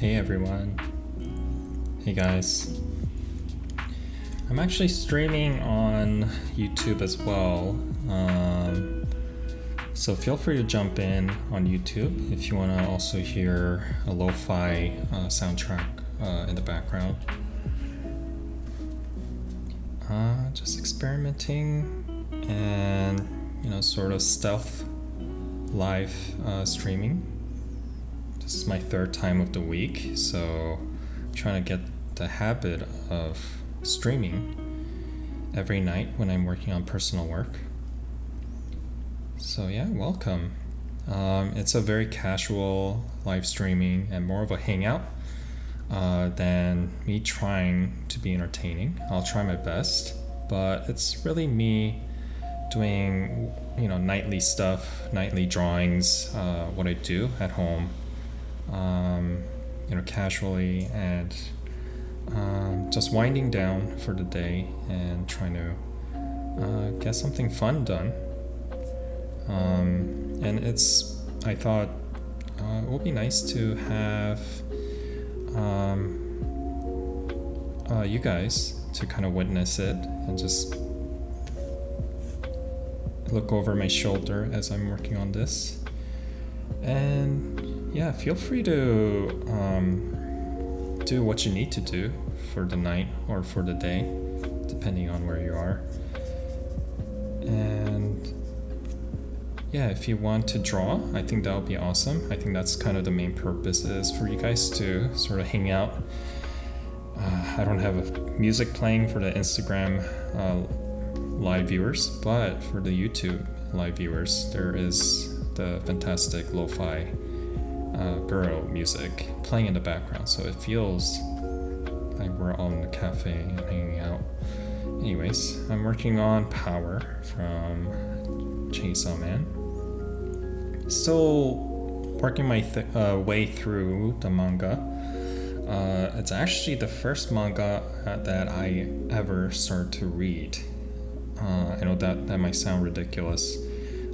Hey everyone. Hey guys. I'm actually streaming on YouTube as well. So feel free to jump in on YouTube if you want to also hear a lo-fi soundtrack in the background. Just experimenting and sort of stealth live streaming. This is my third time of the week, so I'm trying to get the habit of streaming every night when I'm working on personal work. So yeah, welcome. It's a very casual live streaming and more of a hangout than me trying to be entertaining. I'll try my best, but it's really me doing nightly stuff, nightly drawings, what I do at home, casually, and just winding down for the day and trying to get something fun done. And I thought it would be nice to have you guys to kind of witness it and just look over my shoulder as I'm working on this. And yeah, feel free to do what you need to do for the night or for the day, depending on where you are. And yeah, if you want to draw, I think that would be awesome. I think that's kind of the main purpose, is for you guys to sort of hang out. I don't have a music playing for the Instagram live viewers, but for the YouTube live viewers, there is the fantastic lo-fi girl music playing in the background, so it feels like we're all in the cafe and hanging out. Anyways, I'm working on Power from Chainsaw Man. Still working my way through the manga. It's actually the first manga that I ever started to read. I know that might sound ridiculous.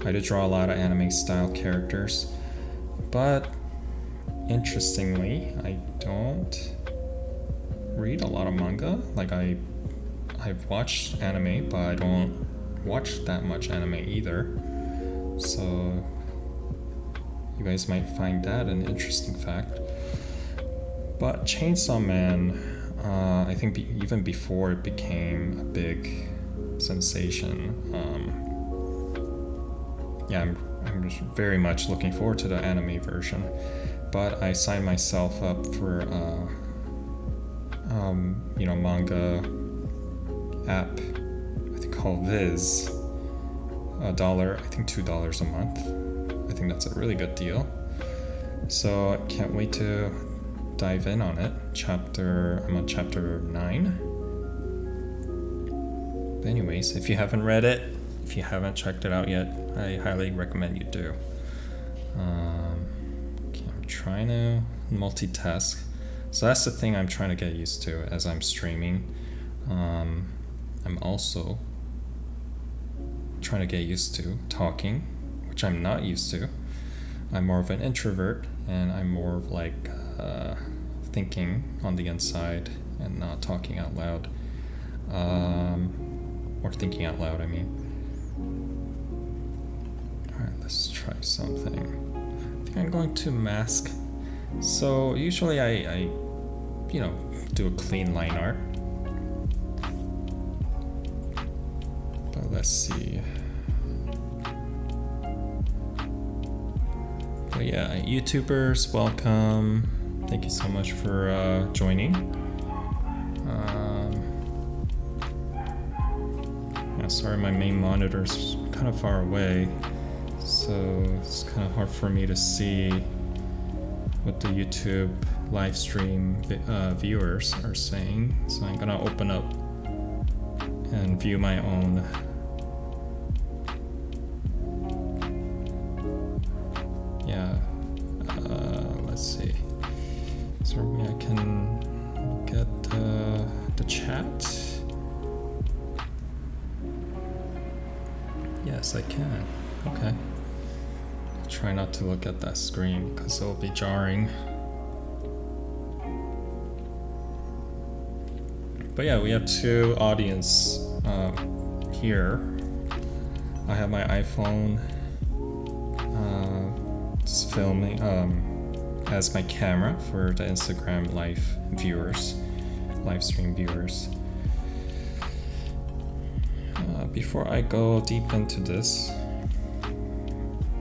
I did draw a lot of anime style characters, but interestingly, I don't read a lot of manga. Like I've watched anime, but I don't watch that much anime either. So you guys might find that an interesting fact. But Chainsaw Man, I think even before it became a big sensation, I'm just very much looking forward to the anime version. But I signed myself up for manga app, I think called Viz. $1, I think $2 a month. I think that's a really good deal. So I can't wait to dive in on it. I'm on chapter 9. But anyways, if you haven't read it, if you haven't checked it out yet, I highly recommend you do. Okay, I'm trying to multitask. So that's the thing I'm trying to get used to as I'm streaming. I'm also trying to get used to talking, which I'm not used to. I'm more of an introvert, and I'm more of like thinking on the inside and not talking out loud. Or thinking out loud, I mean. Alright, let's try something. I think I'm going to mask. So usually I do a clean line art. But let's see. But yeah, YouTubers, welcome. Thank you so much for joining. Sorry, my main monitor's kind of far away, so it's kind of hard for me to see what the YouTube live stream viewers are saying. So I'm gonna open up and view my own. Let's see. So maybe I can look at the chat. Yes, I can. Okay. Try not to look at that screen because it'll be jarring. But yeah, we have two audience here. I have my iPhone just filming as my camera for the Instagram live stream viewers. Before I go deep into this,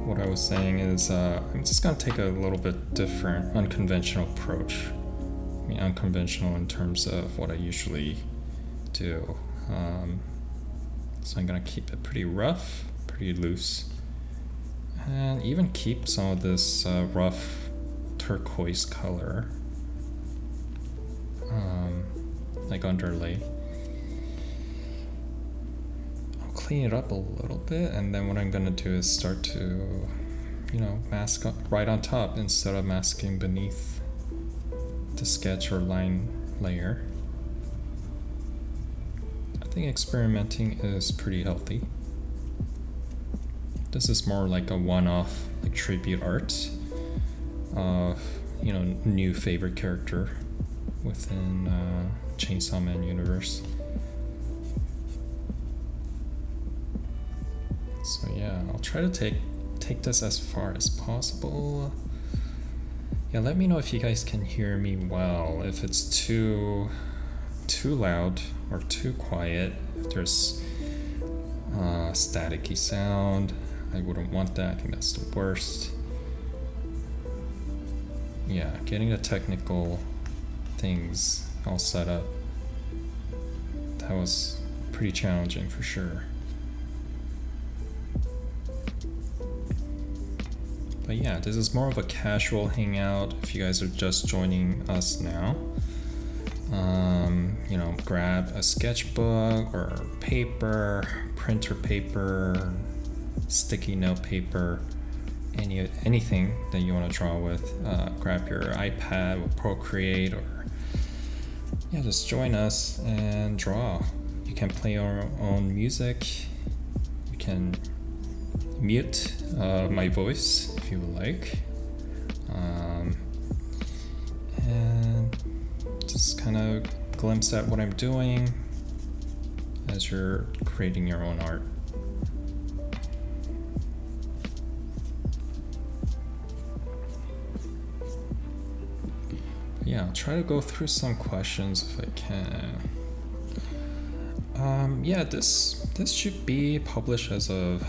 what I was saying is I'm just gonna take a little bit different, unconventional approach. I mean, unconventional in terms of what I usually do. So I'm gonna keep it pretty rough, pretty loose, and even keep some of this rough turquoise color, like underlay. I'll clean it up a little bit, and then what I'm gonna do is start to, mask right on top instead of masking beneath the sketch or line layer. I think experimenting is pretty healthy. This is more like a one-off, like tribute art of, new favorite character within Chainsaw Man universe. So yeah, I'll try to take this as far as possible. Yeah, let me know if you guys can hear me well. If it's too loud or too quiet, if there's staticky sound, I wouldn't want that. I think that's the worst. Yeah, getting the technical things all set up, that was pretty challenging for sure. But yeah, this is more of a casual hangout if you guys are just joining us now. Grab a sketchbook or paper, printer paper, sticky note paper, anything that you want to draw with. Grab your iPad or Procreate, or just join us and draw. You can play your own music. You can mute my voice if you would like, and just kind of glimpse at what I'm doing as you're creating your own art. Yeah, I'll try to go through some questions if I can. This should be published as a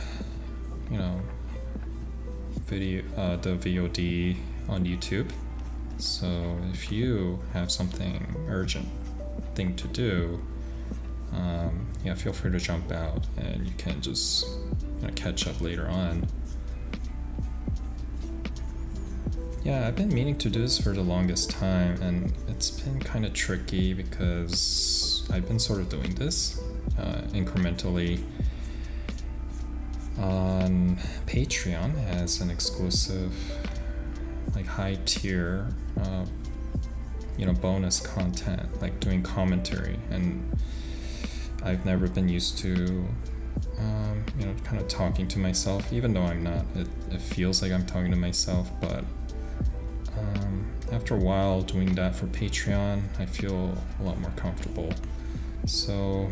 video, the VOD on YouTube. So if you have something urgent thing to do, feel free to jump out and you can just catch up later on. Yeah, I've been meaning to do this for the longest time, and it's been kind of tricky because I've been sort of doing this incrementally on Patreon as an exclusive, like high tier, bonus content, like doing commentary, and I've never been used to, kind of talking to myself, even though I'm not. It feels like I'm talking to myself, but after a while doing that for Patreon, I feel a lot more comfortable. So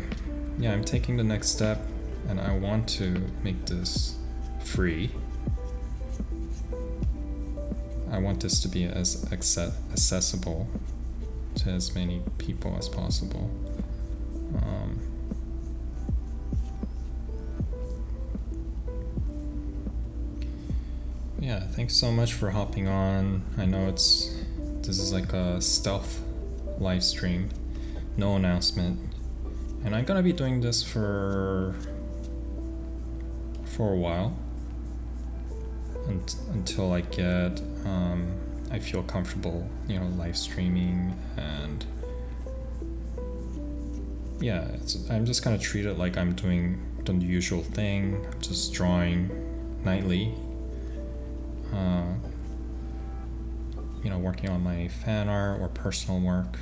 yeah, I'm taking the next step, and I want to make this free. I want this to be as accessible to as many people as possible. Yeah, thanks so much for hopping on. I know this is like a stealth live stream, no announcement, and I'm gonna be doing this for a while, until I get I feel comfortable live streaming, and I'm just gonna treat it like I'm doing the usual thing, just drawing nightly, working on my fan art or personal work,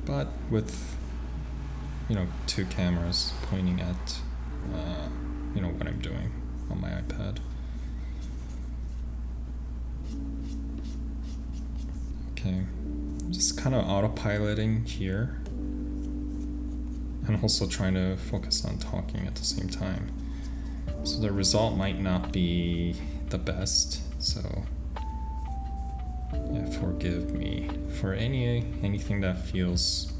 but with two cameras pointing at what I'm doing on my iPad. Okay, just kind of autopiloting here, and also trying to focus on talking at the same time. So the result might not be the best, so yeah, forgive me for anything that feels,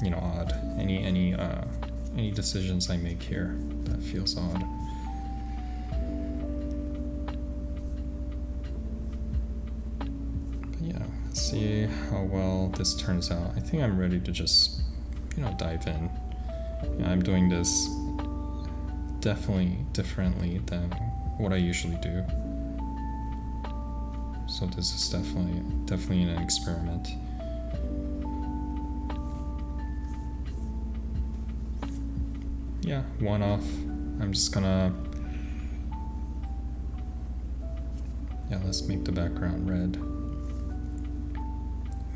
you know, odd. Any decisions I make here that feels odd. But yeah, let's see how well this turns out. I think I'm ready to just, you know, dive in. Yeah, I'm doing this definitely differently than what I usually do. So this is definitely an experiment. Yeah, one off. I'm just gonna, yeah, let's make the background red.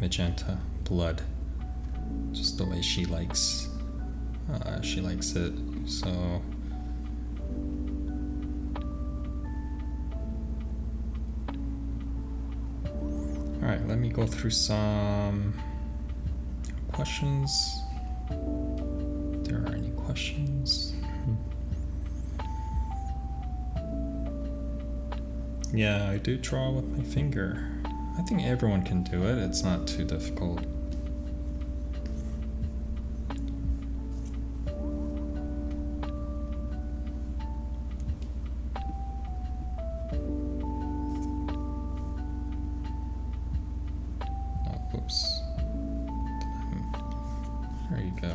Magenta, blood. Just the way she likes it. So alright, let me go through some questions. If there are any questions. Yeah, I do draw with my finger. I think everyone can do it. It's not too difficult. Whoops. There you go.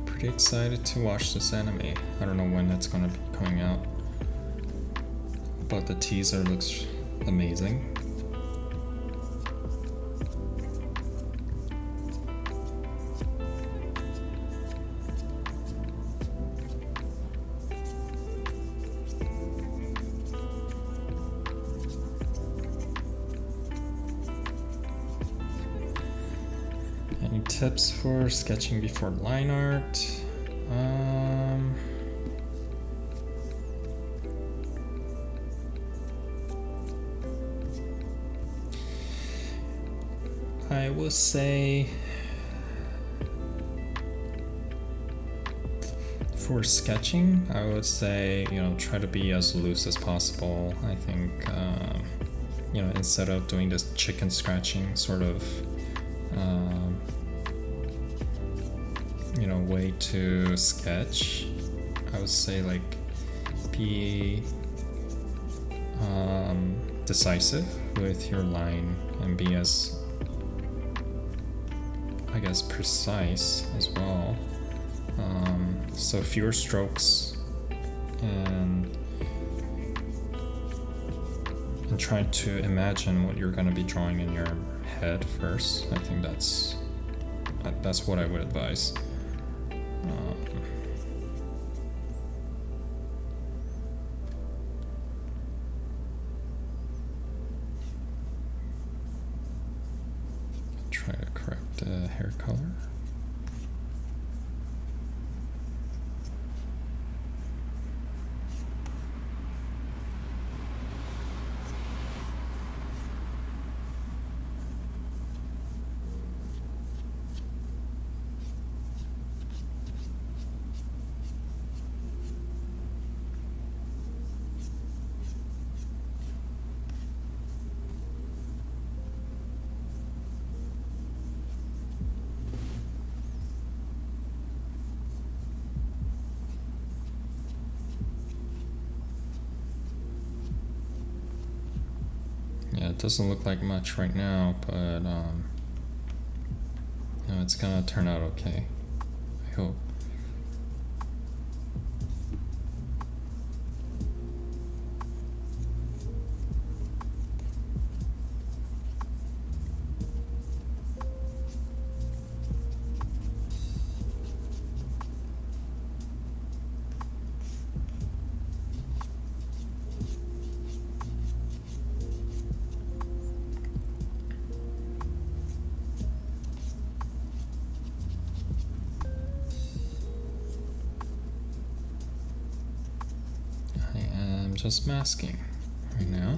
Pretty excited to watch this anime. I don't know when it's gonna be coming out, but the teaser looks amazing. Any tips for sketching before line art? I would say for sketching, I would say, you know, try to be as loose as possible. I think, you know, instead of doing this chicken scratching sort of, you know, way to sketch, I would say like be decisive with your line and be as, I guess, precise as well. So fewer strokes and try to imagine what you're going to be drawing in your head first. I think that's what I would advise. Try to correct the hair color. it doesn't look like much right now, but it's gonna turn out okay, I hope. Just masking right now.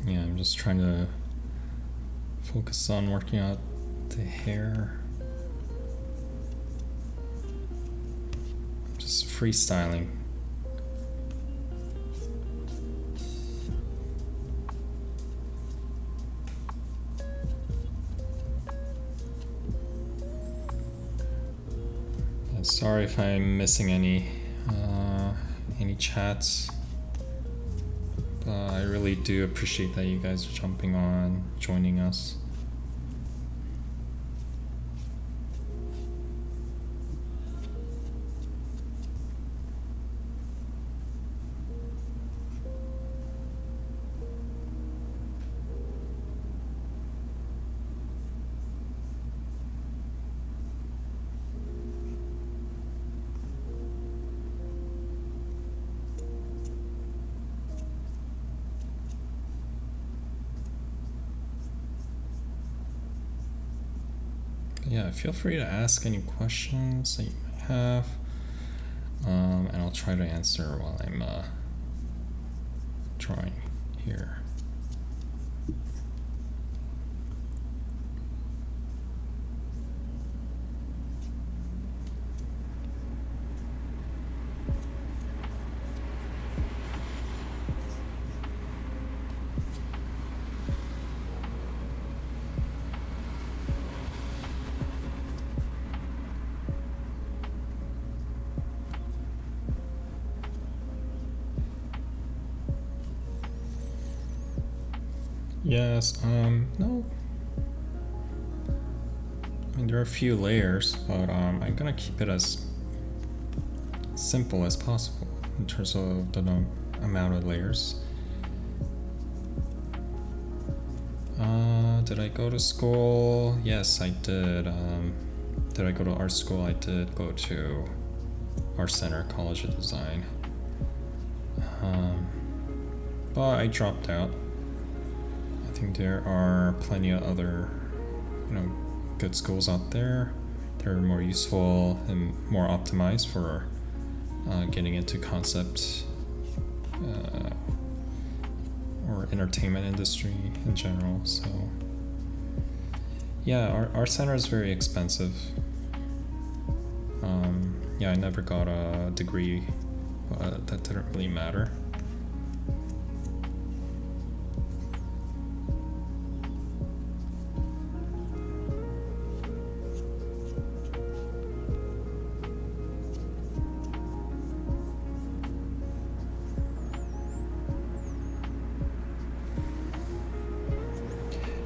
Yeah, I'm just trying to focus on working out the hair. Just freestyling. Yeah, sorry if I'm missing any chats. I really do appreciate that you guys are jumping on, joining us. Yeah, feel free to ask any questions that you might have, and I'll try to answer while I'm drawing here. Yes, no. I mean, there are a few layers, but I'm gonna keep it as simple as possible in terms of the amount of layers. Did I go to school? Yes, I did. Did I go to art school? I did go to Art Center College of Design. But I dropped out. I think there are plenty of other, good schools out there. They're more useful and more optimized for getting into concept or entertainment industry in general. So yeah, our center is very expensive. Yeah, I never got a degree, but that didn't really matter.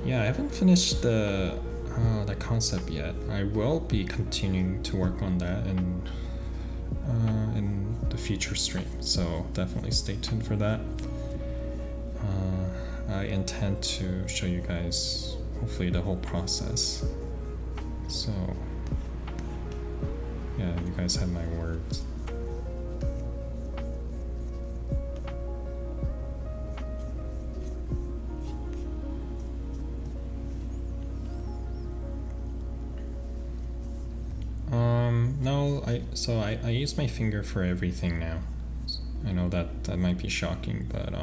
Yeah, I haven't finished the concept yet. I will be continuing to work on that in the future stream, so definitely stay tuned for that. I intend to show you guys hopefully the whole process. So yeah, you guys have my words. No, I use my finger for everything now. I know that might be shocking, but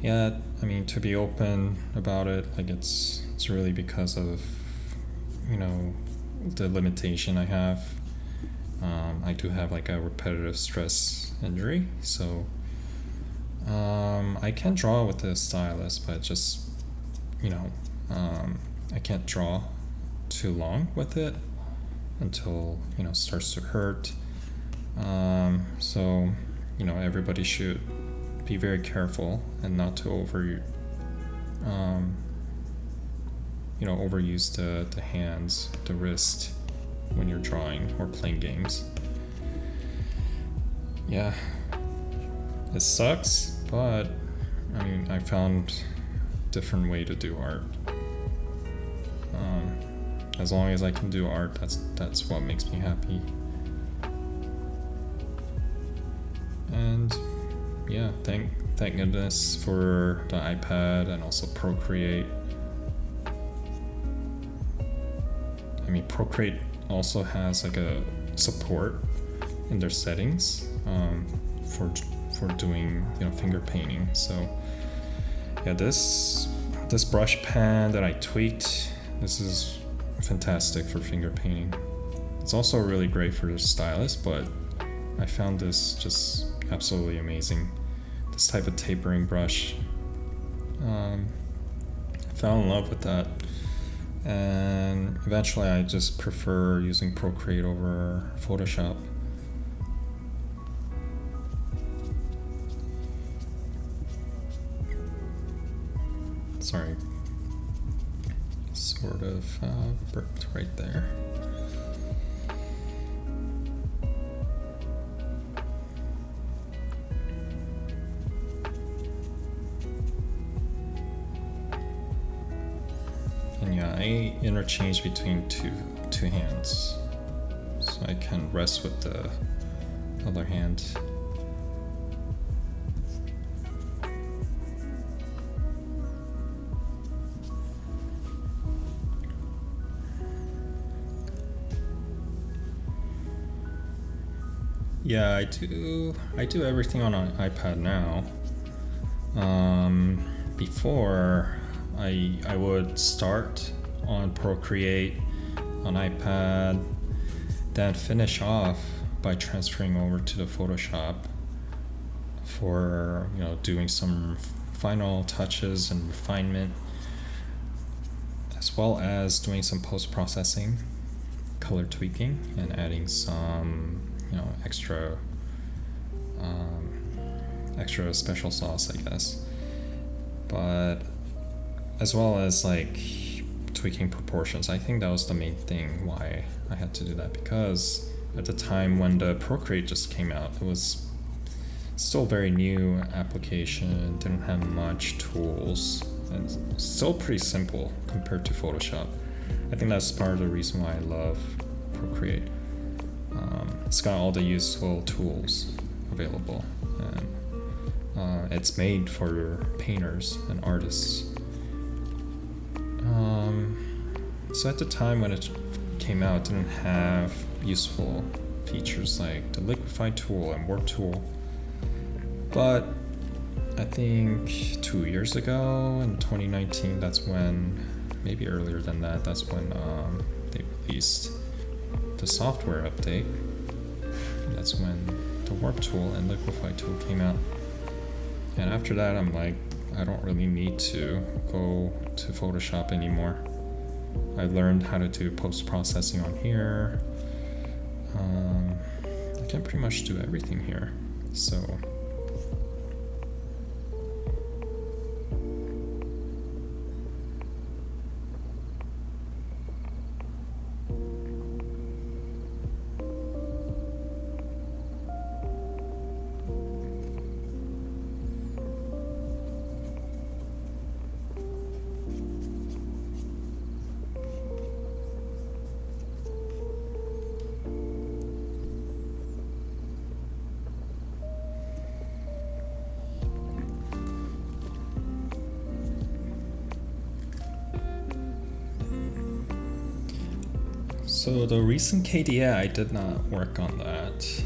yeah, I mean, to be open about it, like it's really because of, you know, the limitation I have. I do have like a repetitive stress injury, so I can draw with the stylus, but just, you know, I can't draw too long with it until, you know, it starts to hurt. So, you know, everybody should be very careful and not to overuse the hands, the wrist when you're drawing or playing games. Yeah, it sucks, but I mean, I found a different way to do art. As long as I can do art, that's what makes me happy. And yeah, thank goodness for the iPad and also Procreate. I mean, Procreate also has like a support in their settings for doing, you know, finger painting. So yeah, this brush pen that I tweaked, this is fantastic for finger painting. It's also really great for the stylus, but I found this just absolutely amazing. This type of tapering brush, I fell in love with that, and eventually I just prefer using Procreate over Photoshop. Sorry, sort of burped right there. And yeah, I interchange between two hands, so I can rest with the other hand. Yeah, I do everything on an iPad now. Before I would start on Procreate on iPad, then finish off by transferring over to the Photoshop for, you know, doing some final touches and refinement, as well as doing some post-processing, color tweaking, and adding some, you know, extra special sauce, I guess. But as well as like tweaking proportions, I think that was the main thing why I had to do that, because at the time when the Procreate just came out, it was still a very new application, didn't have much tools, and still pretty simple compared to Photoshop. I think that's part of the reason why I love Procreate. It's got all the useful tools available, and it's made for painters and artists. So at the time when it came out, it didn't have useful features like the Liquify tool and Warp tool. But I think 2 years ago in 2019, that's when, maybe earlier than that, that's when they released the software update. And that's when the Warp tool and Liquify tool came out. And after that, I'm like, I don't really need to go to Photoshop anymore. I learned how to do post-processing on here. I can pretty much do everything here. So So the recent KDA, I did not work on that.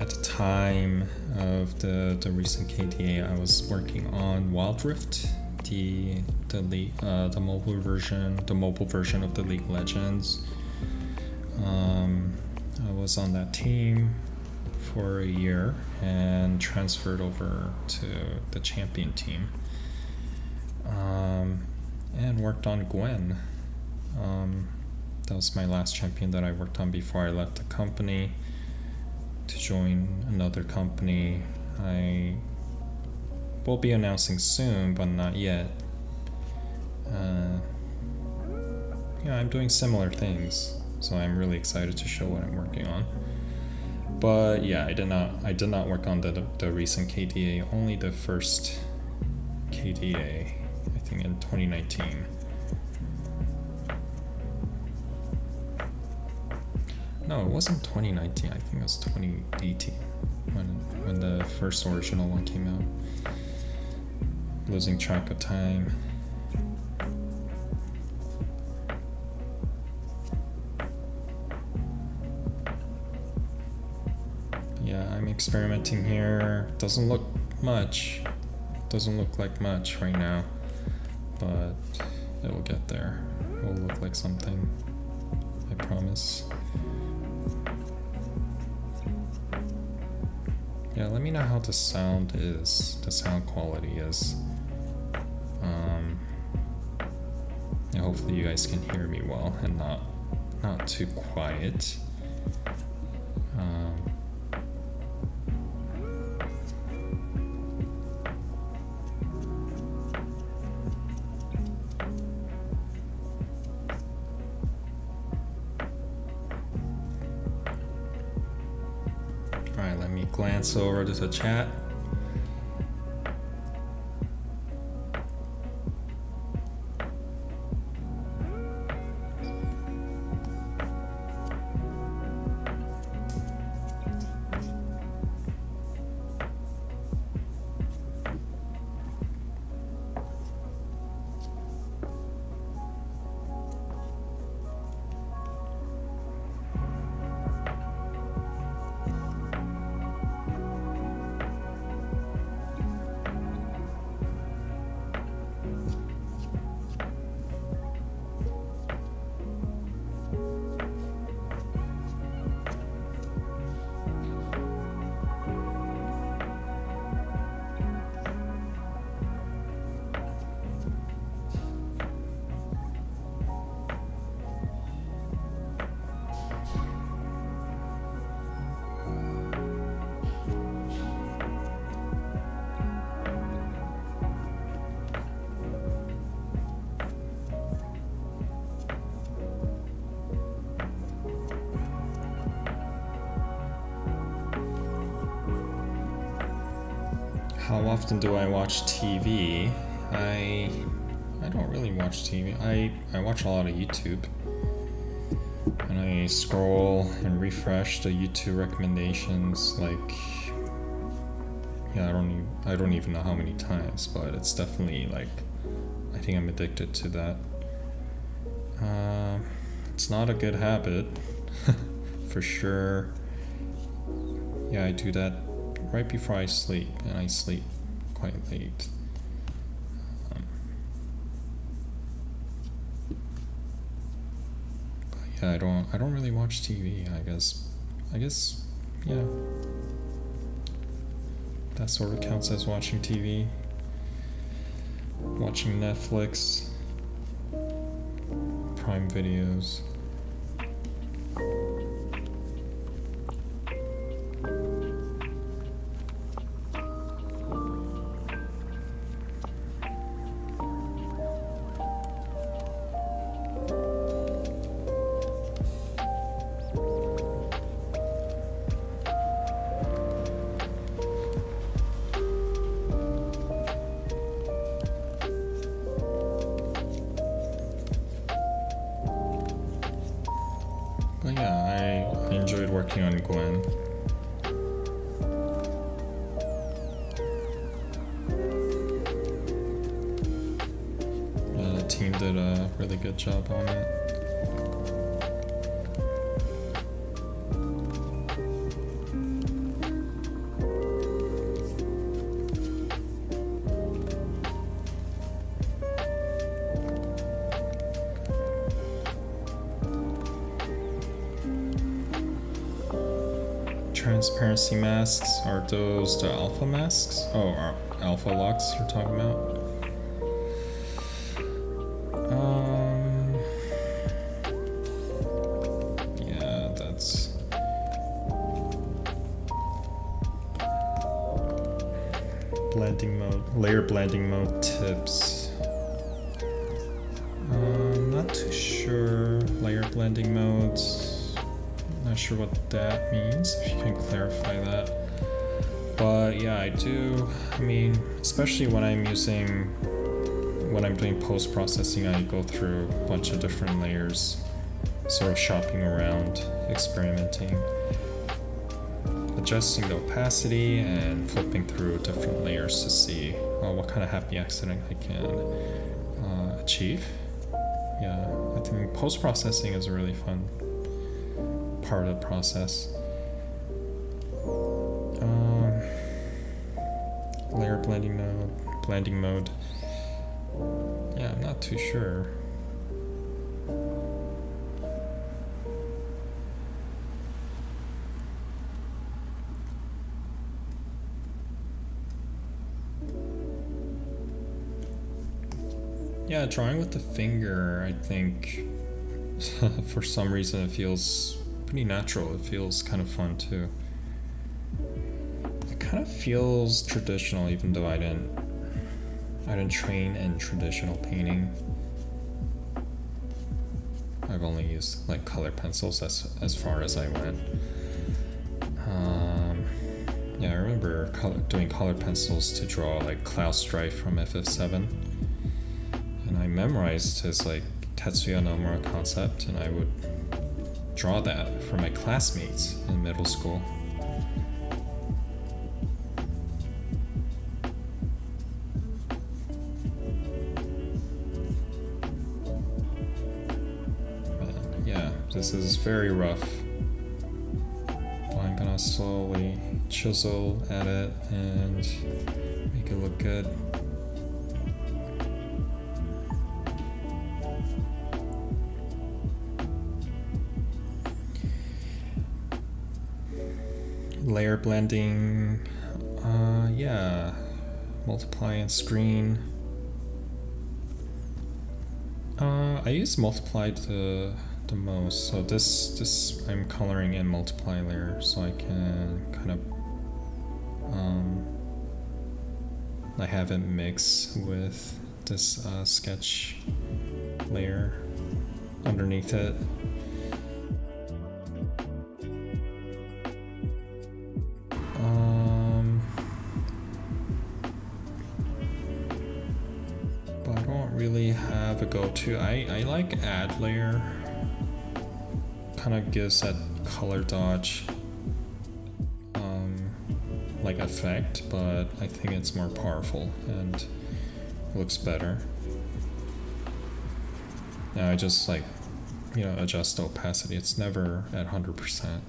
at the time of the recent KDA, I was working on Wild Rift, the mobile version of the League of Legends. I was on that team for a year and transferred over to the champion team, and worked on Gwen. That was my last champion that I worked on before I left the company to join another company. I will be announcing soon, but not yet. I'm doing similar things, so I'm really excited to show what I'm working on. But yeah, I did not work on the recent KDA, only the first KDA, I think in 2019. No, it wasn't 2019, I think it was 2018 when the first original one came out. Losing track of time. Yeah, I'm experimenting here. Doesn't look like much right now, but it'll get there. It'll look like something, I promise. Yeah, let me know how the sound quality is. Yeah, hopefully you guys can hear me well and not too quiet. Alright, let me glance over to the chat. How often do I watch TV? I don't really watch TV. I watch a lot of YouTube. And I scroll and refresh the YouTube recommendations like, yeah, I don't even know how many times, but it's definitely like, I think I'm addicted to that. It's not a good habit, for sure. Yeah, I do that right before I sleep, and I sleep quite late. But yeah, I don't really watch TV. I guess, yeah. That sort of counts as watching TV. Watching Netflix, Prime videos. But yeah, I enjoyed working on Gwen. The team did a really good job on it. transparency masks. Are those the alpha masks? Oh, are alpha lux you're talking about? Yeah, that's blending mode, layer blending mode tips. Not too sure. Layer blending modes. Not sure what that means. If you can clarify that. But yeah, I do. I mean, especially when I'm doing post-processing, I go through a bunch of different layers, sort of shopping around, experimenting, adjusting the opacity, and flipping through different layers to see what kind of happy accident I can achieve. Yeah, I think post-processing is a really fun part of the process. Layer blending mode. Yeah, I'm not too sure. Yeah, drawing with the finger, I think for some reason it feels pretty natural. It feels kind of fun too. It kind of feels traditional, even though I didn't train in traditional painting. I've only used like color pencils as far as I went. Yeah, I remember doing color pencils to draw like Cloud Strife from FF7. And I memorized his like Tetsuya Nomura concept, and I would draw that for my classmates in middle school. But yeah, this is very rough. But I'm gonna slowly chisel at it and make it look good. Layer blending, yeah, multiply and screen. I use multiply the most, so this I'm coloring in multiply layer, so I can kind of I have it mix with this sketch layer underneath it. But I don't really have a go-to. I like add layer. Kind of gives that color dodge like effect, but I think it's more powerful and looks better. Now I just like, adjust the opacity. It's never at 100%.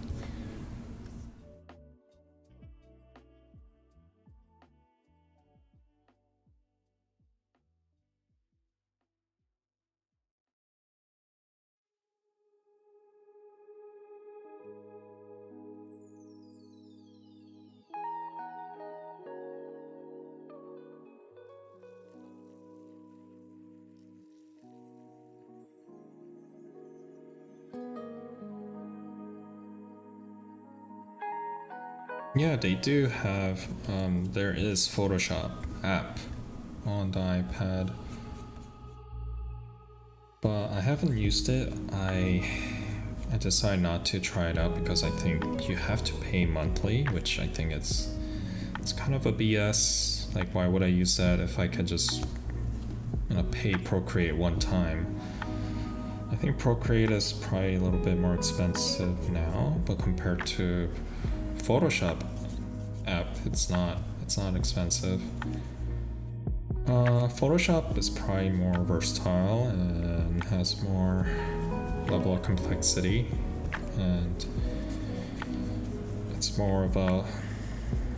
Yeah, they do have, there is Photoshop app on the iPad, but I haven't used it. I decided not to try it out because I think you have to pay monthly, which I think it's kind of a BS. Like, why would I use that if I could just pay Procreate one time? I think Procreate is probably a little bit more expensive now, but compared to Photoshop app, it's not expensive. Photoshop is probably more versatile and has more level of complexity, and it's more of a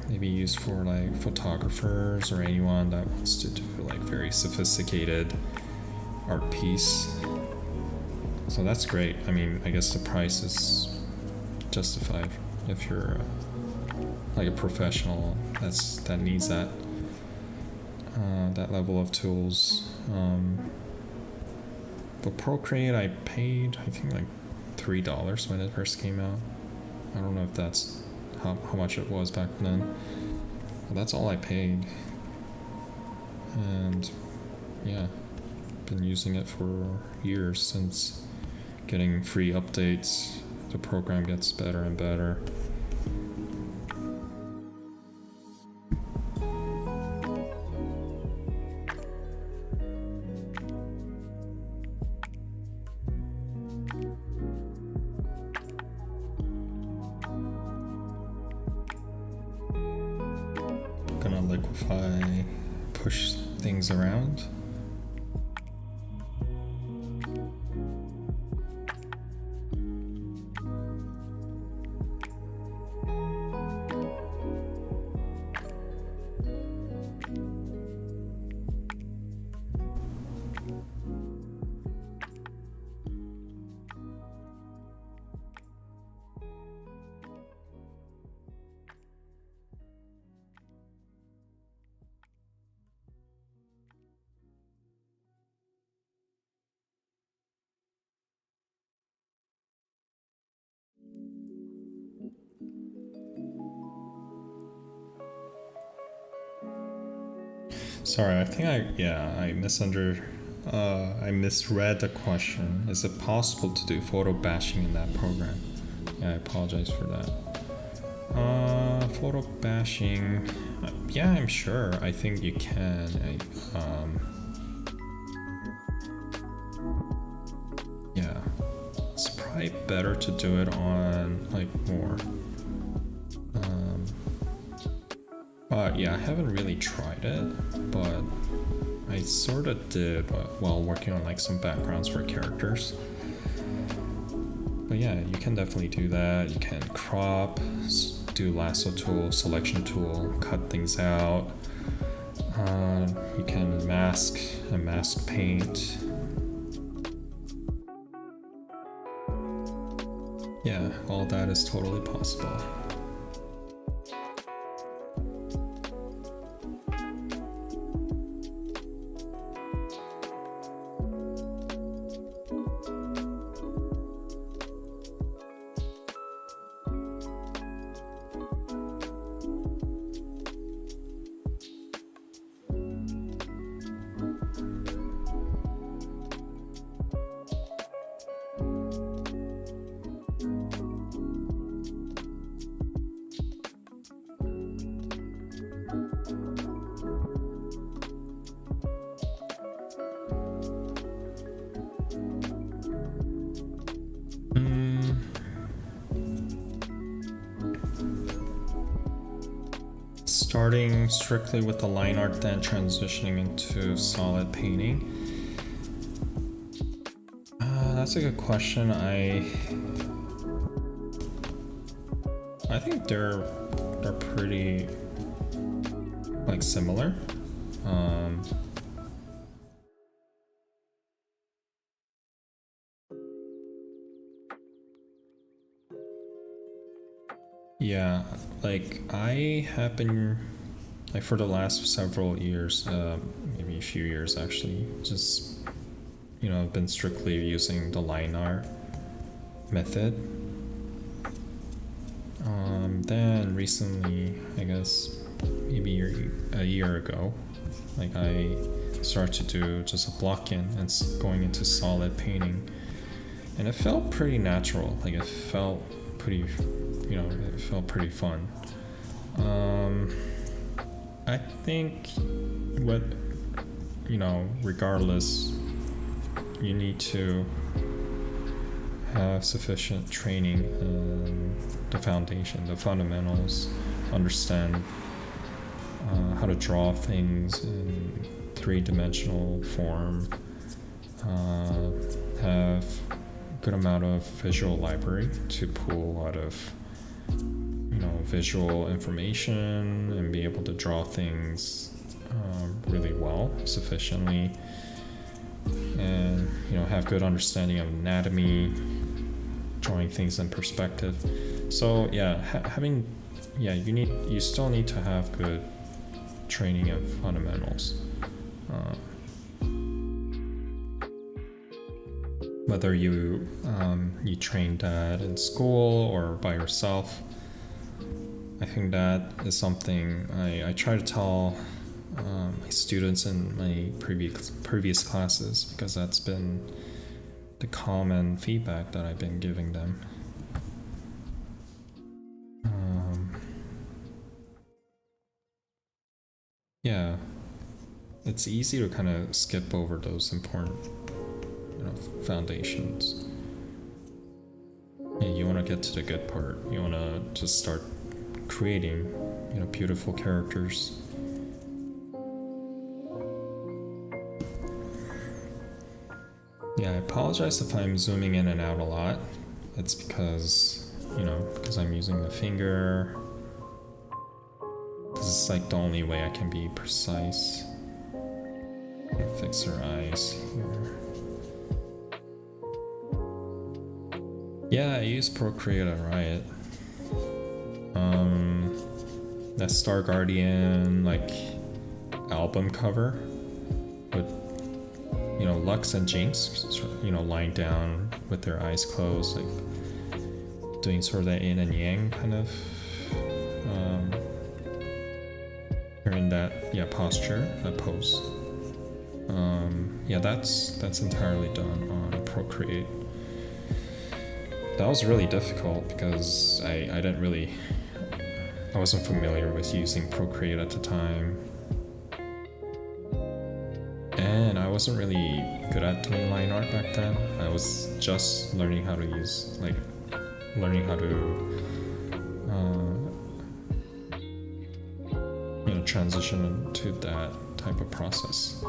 maybe used for like photographers or anyone that wants to do like very sophisticated art piece. So that's great. I mean, I guess the price is justified if you're like a professional that needs that level of tools. But Procreate, I paid, I think, like $3 when it first came out. I don't know if that's how much it was back then. But that's all I paid. And yeah, been using it for years. Since getting free updates, the program gets better and better. Gonna liquify, push things around. Sorry, I think I misread the question. Is it possible to do photo bashing in that program? Yeah, I apologize for that. Photo bashing, yeah, I'm sure. I think you can. Yeah, it's probably better to do it on like more. But yeah, I haven't really tried it, but I sort of did while working on like some backgrounds for characters. But yeah, you can definitely do that. You can crop, do lasso tool, selection tool, cut things out. You can mask and mask paint. Yeah, all that is totally possible. Starting strictly with the line art, then transitioning into solid painting. That's a good question. I think they're pretty like similar. Yeah, like I have been, like for the last several years, maybe a few years actually, just, been strictly using the line art method. Then recently, I guess maybe a year ago, like I started to do just a block in and going into solid painting, and it felt pretty natural. Like it felt pretty, it felt pretty fun. I think regardless, you need to have sufficient training in the foundation, the fundamentals, understand how to draw things in three-dimensional form, have a good amount of visual library to pull out of visual information and be able to draw things really well, sufficiently, and have good understanding of anatomy, drawing things in perspective. So yeah, having yeah, you still need to have good training of fundamentals. Whether you train that in school or by yourself, I think that is something I try to tell my students in my previous classes, because that's been the common feedback that I've been giving them. Yeah, it's easy to kind of skip over those important, foundations. Yeah, you want to get to the good part. You want to just start creating, beautiful characters. Yeah, I apologize if I'm zooming in and out a lot. It's because, because I'm using the finger. This is like the only way I can be precise. Fix her eyes here. Yeah, I use Procreate at Riot. That Star Guardian album cover with Lux and Jinx lying down with their eyes closed, doing sort of that yin and yang kind of you're in that posture, that pose. That's entirely done on Procreate. That was really difficult because I wasn't familiar with using Procreate at the time, and I wasn't really good at doing line art back then. I was just learning how to transition into that type of process.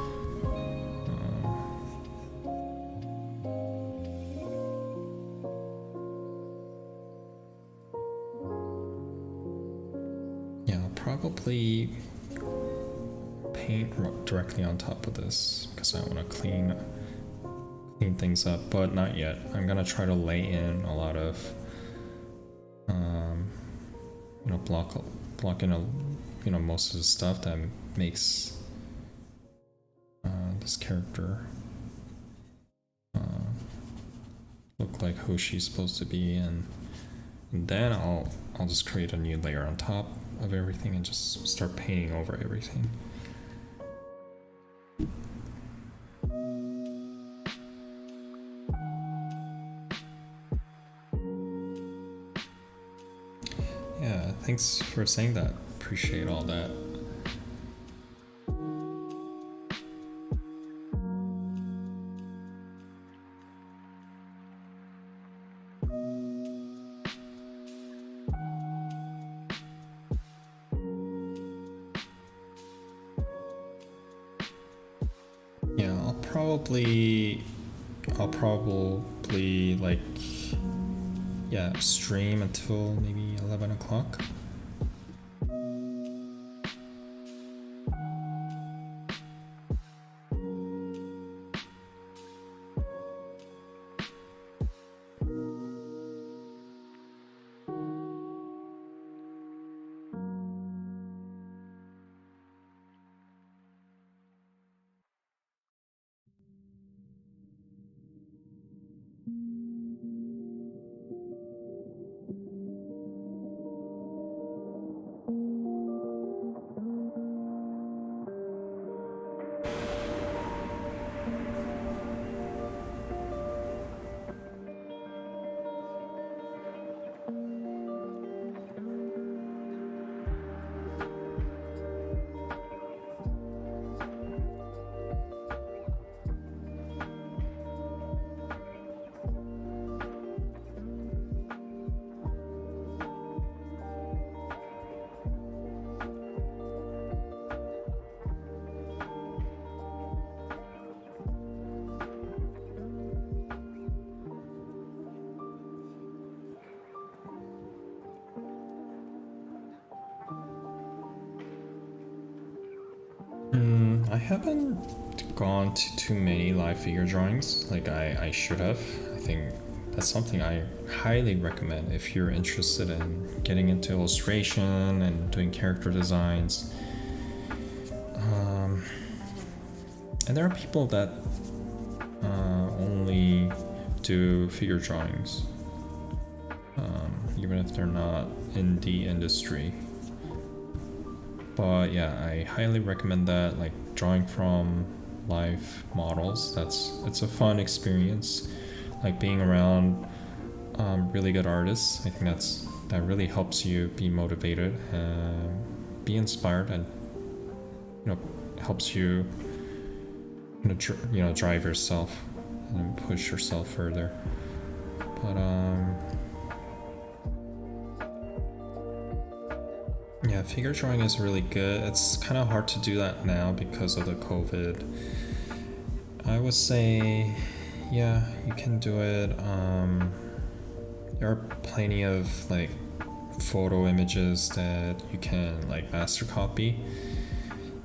Probably paint directly on top of this because I want to clean things up, but not yet. I'm gonna try to lay in a lot of block in most of the stuff that makes this character look like who she's supposed to be, and then I'll just create a new layer on top of everything and just start painting over everything. Yeah, thanks for saying that. Appreciate all that. I'll probably stream until maybe 11 o'clock. I haven't gone to too many live figure drawings like I should have. I think that's something I highly recommend if you're interested in getting into illustration and doing character designs. And there are people that only do figure drawings, even if they're not in the industry. But yeah, I highly recommend that, like drawing from live models. It's a fun experience, like being around really good artists. I think that really helps you be motivated and be inspired, and helps you drive yourself and push yourself further. But yeah, figure drawing is really good. It's kind of hard to do that now because of the COVID. I would say, yeah, you can do it. There are plenty of like photo images that you can like master copy.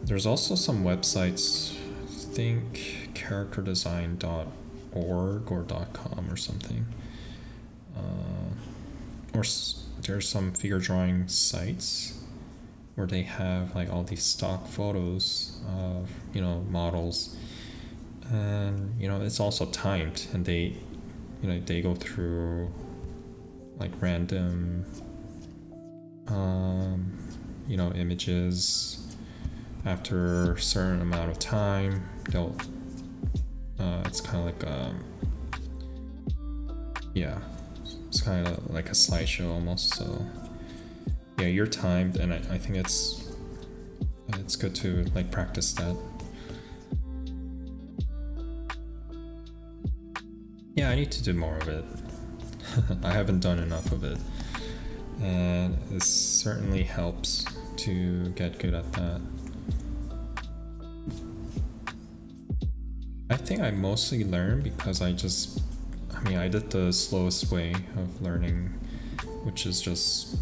There's also some websites, I think characterdesign.org or .com or something. Or there's some figure drawing sites where they have like all these stock photos of models, and it's also timed, and they go through like random images. After a certain amount of time, they'll it's kind of like it's kind of like a slideshow almost. So yeah, you're timed, and I think it's good to like practice that. Yeah, I need to do more of it. I haven't done enough of it, and it certainly helps to get good at that. I think I mostly learned because I did the slowest way of learning, which is just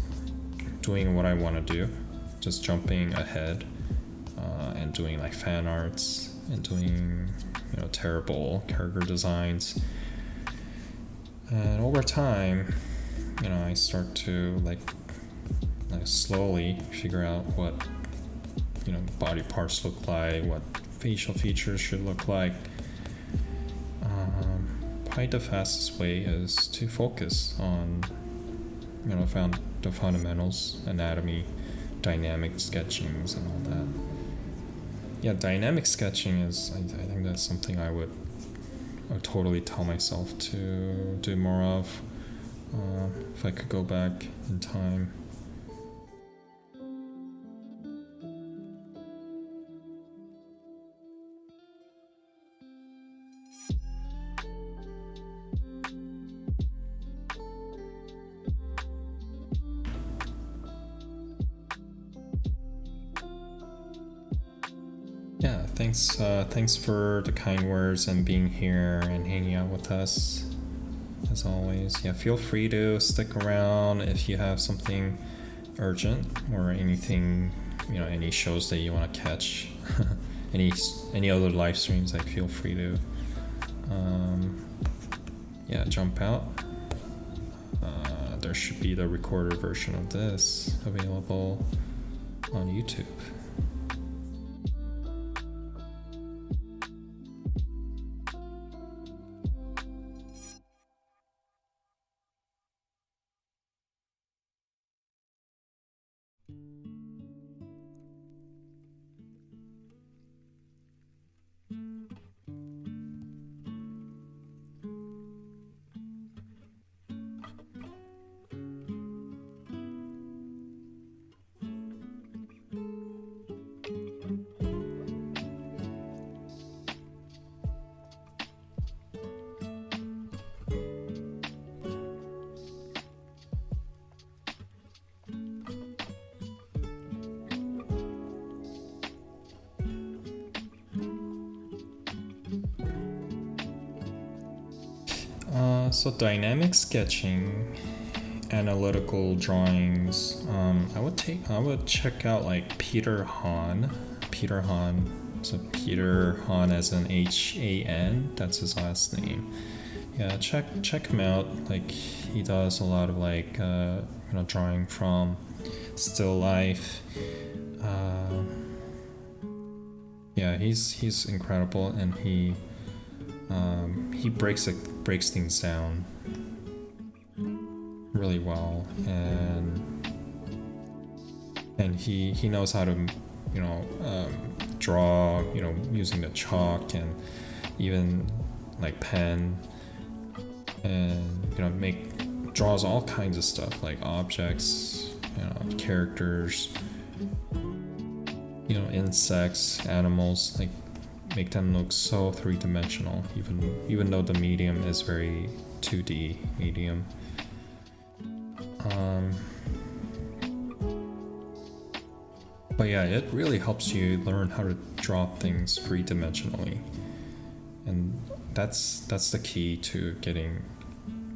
doing what I want to do, just jumping ahead and doing like fan arts and doing terrible character designs. And over time, I start to like slowly figure out what body parts look like, what facial features should look like. Probably the fastest way is to focus on the fundamentals, anatomy, dynamic sketchings, and all that. Yeah, dynamic sketching is, I think that's something I would totally tell myself to do more of if I could go back in time. Yeah, thanks for the kind words and being here and hanging out with us, as always. Yeah, feel free to stick around if you have something urgent or anything, any shows that you want to catch, any other live streams. Like, feel free to, jump out. There should be the recorded version of this available on YouTube. So dynamic sketching, analytical drawings. I would check out like Peter Han. So Peter Han as in H-A-N. That's his last name. yeah, check him out. Like he does a lot of like drawing from still life. Yeah, he's incredible, and he breaks things down really well, and he knows how to draw, using the chalk and even like pen, and draws all kinds of stuff like objects, characters, insects, animals, like make them look so three-dimensional, even though the medium is very 2D medium. But yeah, it really helps you learn how to draw things three-dimensionally, and that's the key to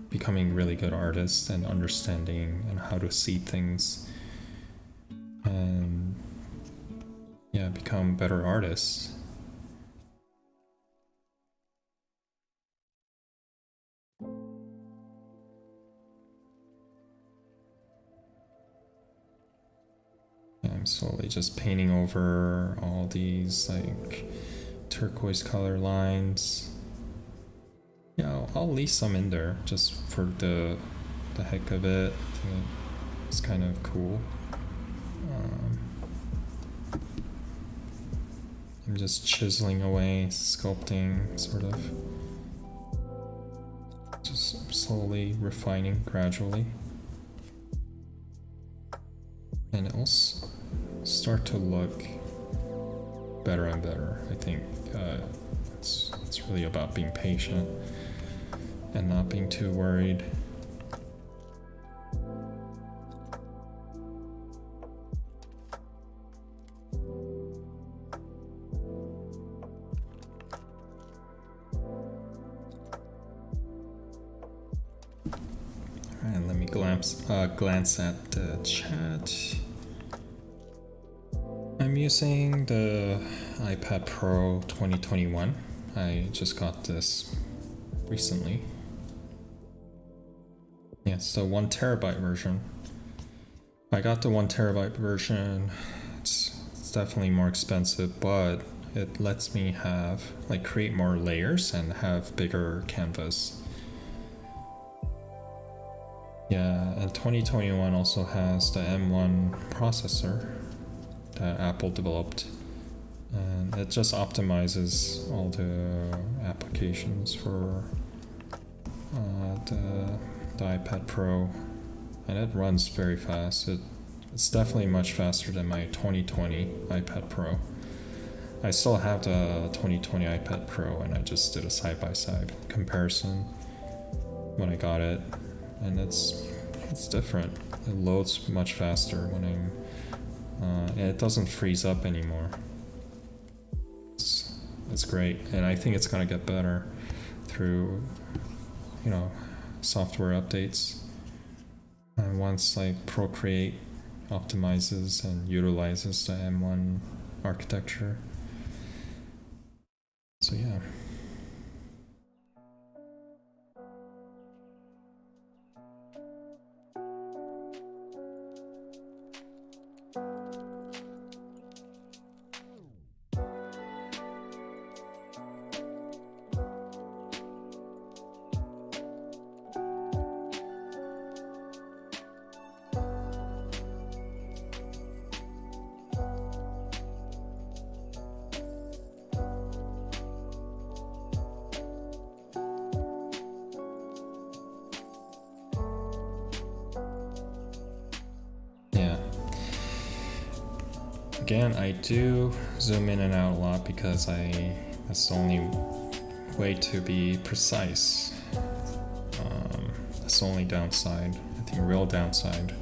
becoming really good artists and understanding and how to see things, and yeah, become better artists. I'm slowly just painting over all these like turquoise color lines. Yeah, I'll leave some in there just for the heck of it. I think it's kind of cool. I'm just chiseling away, sculpting, sort of. Just slowly refining gradually. And it will start to look better and better. I think it's really about being patient and not being too worried. Alright, let me glance at the chat. I'm using the iPad Pro 2021. I just got this recently. Yeah, it's the 1TB version. I got the 1TB version. It's definitely more expensive, but it lets me create more layers and have bigger canvas. Yeah, and 2021 also has the M1 processor that Apple developed, and it just optimizes all the applications for the iPad Pro, and it runs very fast. It's definitely much faster than my 2020 iPad Pro. I still have the 2020 iPad Pro, and I just did a side-by-side comparison when I got it, and it's different. It loads much faster when and it doesn't freeze up anymore. It's great, and I think it's gonna get better through software updates, and once like Procreate optimizes and utilizes the M1 architecture. So yeah. Again, I do zoom in and out a lot because that's the only way to be precise. That's the only downside, I think real downside,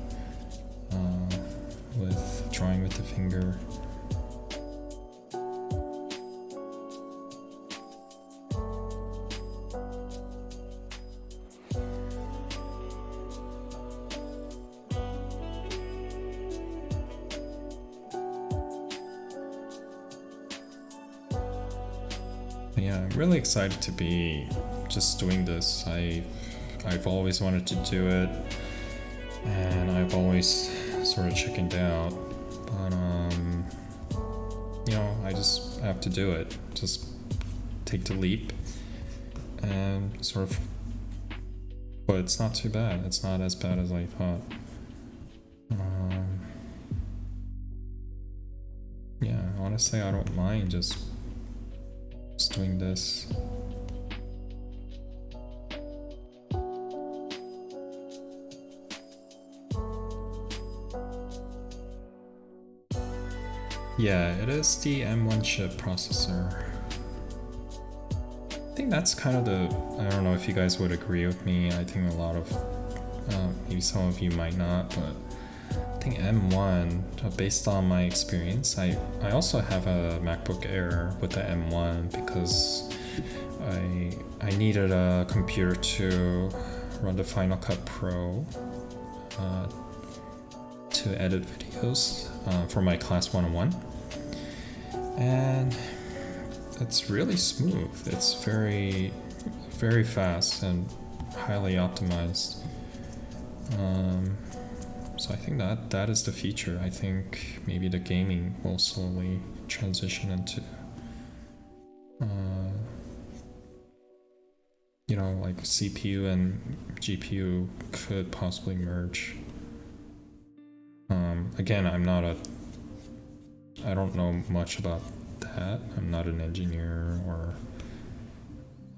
with drawing with the finger. Yeah, I'm really excited to be just doing this. I've always wanted to do it, and I've always sort of chickened out, but I just have to do it. Just take the leap and sort of. But it's not too bad. It's not as bad as I thought. Yeah, honestly, I don't mind just doing this. Yeah, it is the M1 chip processor. I think that's kind of I don't know if you guys would agree with me. I think a lot of, maybe some of you might not, but I think M1, based on my experience, I also have a MacBook Air with the M1 because I needed a computer to run the Final Cut Pro to edit videos for my class 101, and it's really smooth. It's very, very fast and highly optimized. So I think that is the future. I think maybe the gaming will slowly transition into, like CPU and GPU could possibly merge. Again, I don't know much about that. I'm not an engineer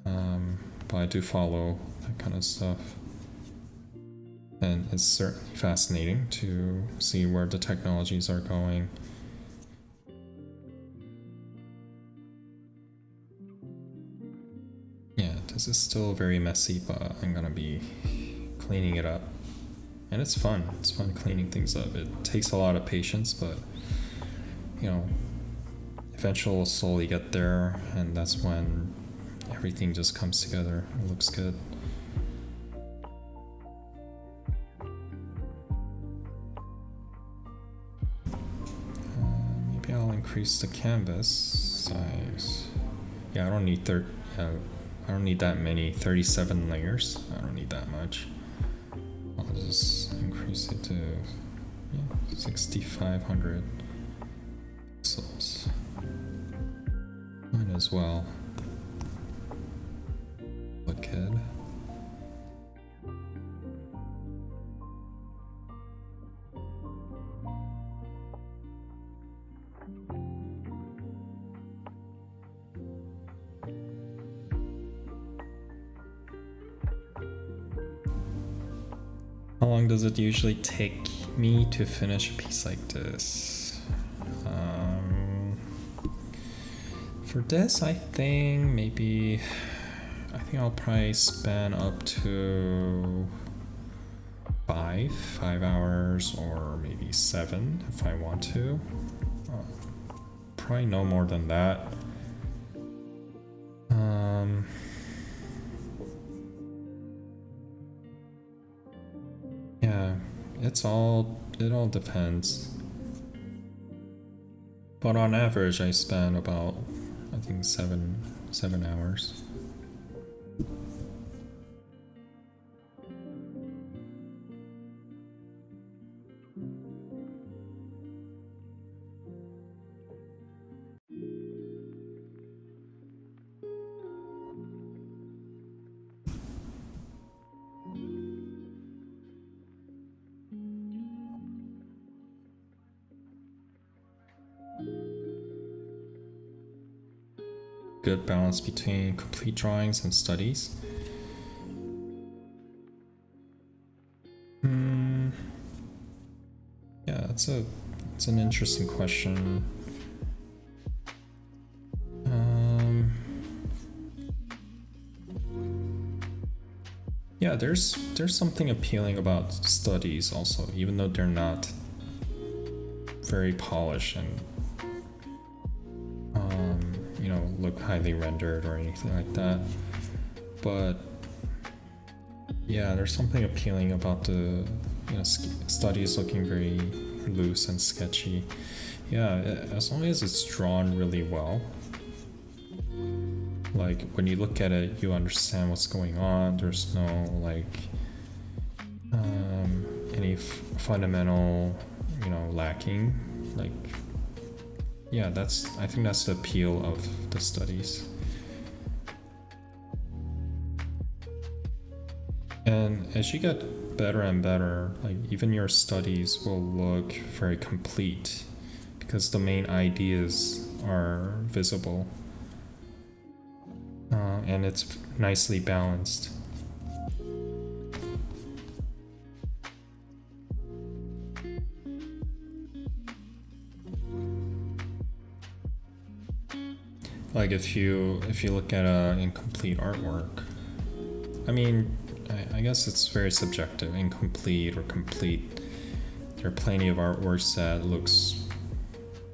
but I do follow that kind of stuff. And it's certainly fascinating to see where the technologies are going. Yeah, this is still very messy, but I'm gonna be cleaning it up. And it's fun. It's fun cleaning things up. It takes a lot of patience, but eventually we'll slowly get there, and that's when everything just comes together. It looks good. Maybe I'll increase the canvas size. Yeah, I don't need I don't need that many 37 layers. I don't need that much. I'll just increase it to 6,500 pixels. Mine as well. Wicked. How long does it usually take me to finish a piece like this? For this, I think I'll probably spend up to 5 hours, or maybe 7 if I want to. Probably no more than that. Yeah, it all depends. But on average, I spend about, I think, 7 hours. Good balance between complete drawings and studies. Yeah, it's an interesting question. Yeah, there's something appealing about studies also, even though they're not very polished and look highly rendered or anything like that. But yeah, there's something appealing about the studies looking very loose and sketchy. Yeah, as long as it's drawn really well. Like when you look at it, you understand what's going on. There's no like any fundamental, lacking. Like, yeah, I think that's the appeal of the studies. And as you get better and better, like even your studies will look very complete because the main ideas are visible. And it's nicely balanced. Like if you look at incomplete artwork, I mean, I guess it's very subjective, incomplete or complete. There are plenty of artworks that looks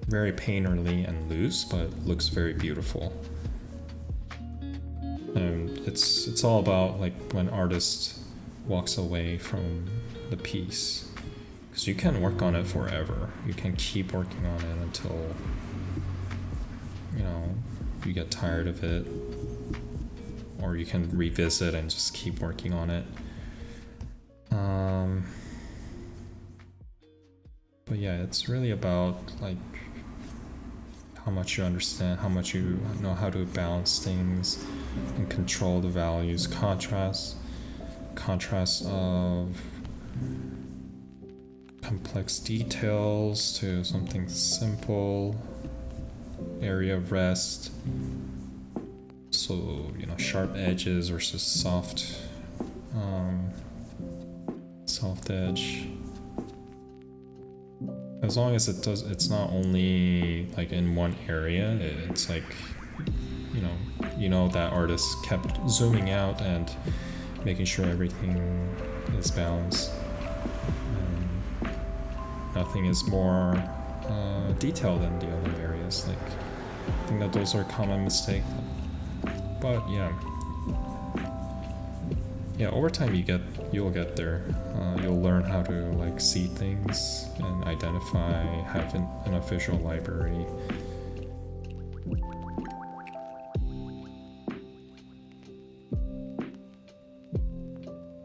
very painterly and loose, but looks very beautiful. And it's all about like when artist walks away from the piece, because you can work on it forever. You can keep working on it until you get tired of it, or you can revisit and just keep working on it. But yeah, it's really about like how much you understand, how much you know how to balance things and control the values, contrast of complex details to something simple, area of rest. So, sharp edges versus soft edge. As long as it's not only like in one area, it's like, that artist kept zooming out and making sure everything is balanced. Nothing is more detailed than the other areas. Like, I think that those are a common mistake. But yeah, over time you'll get there. You'll learn how to like see things and identify, have an official library.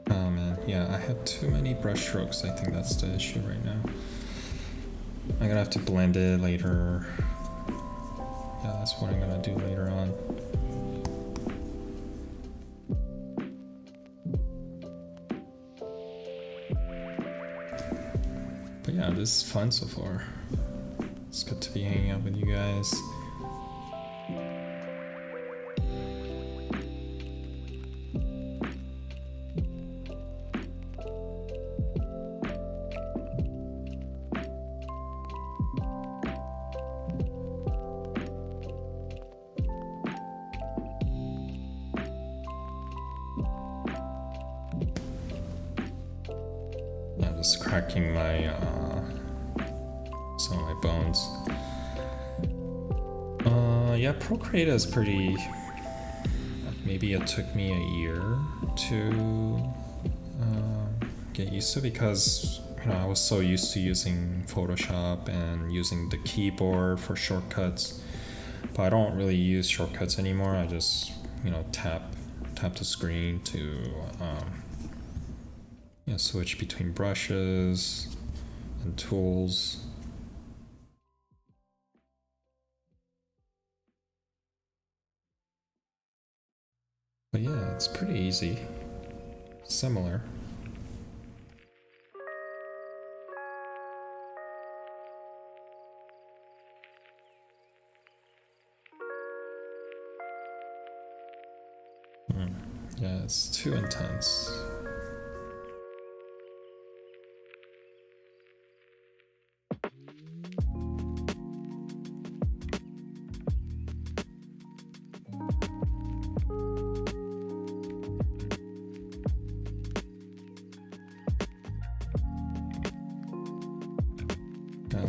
Oh man, yeah, I had too many brush strokes. I think that's the issue right now. I'm gonna have to blend it later. Yeah, that's what I'm gonna do later on. But yeah, this is fun so far. It's good to be hanging out with you guys. Just cracking some of my bones. Yeah, Procreate is pretty. Maybe it took me a year to get used to, because I was so used to using Photoshop and using the keyboard for shortcuts. But I don't really use shortcuts anymore. I just tap the screen to switch between brushes and tools. But yeah, it's pretty easy. Similar. Yeah, it's too intense.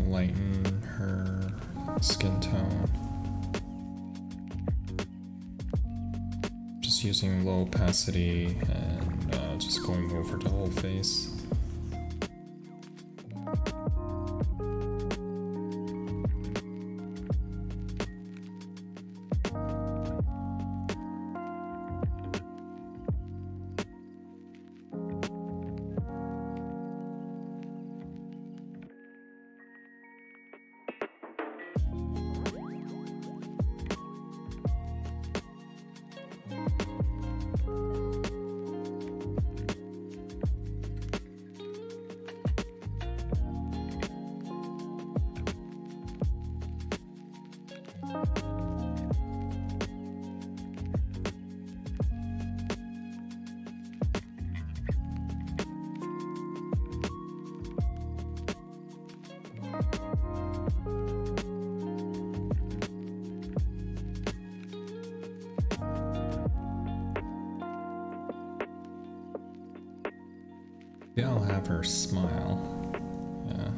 Lighten her skin tone. Just using low opacity and just going over the whole face. Maybe I'll have her smile. Yeah.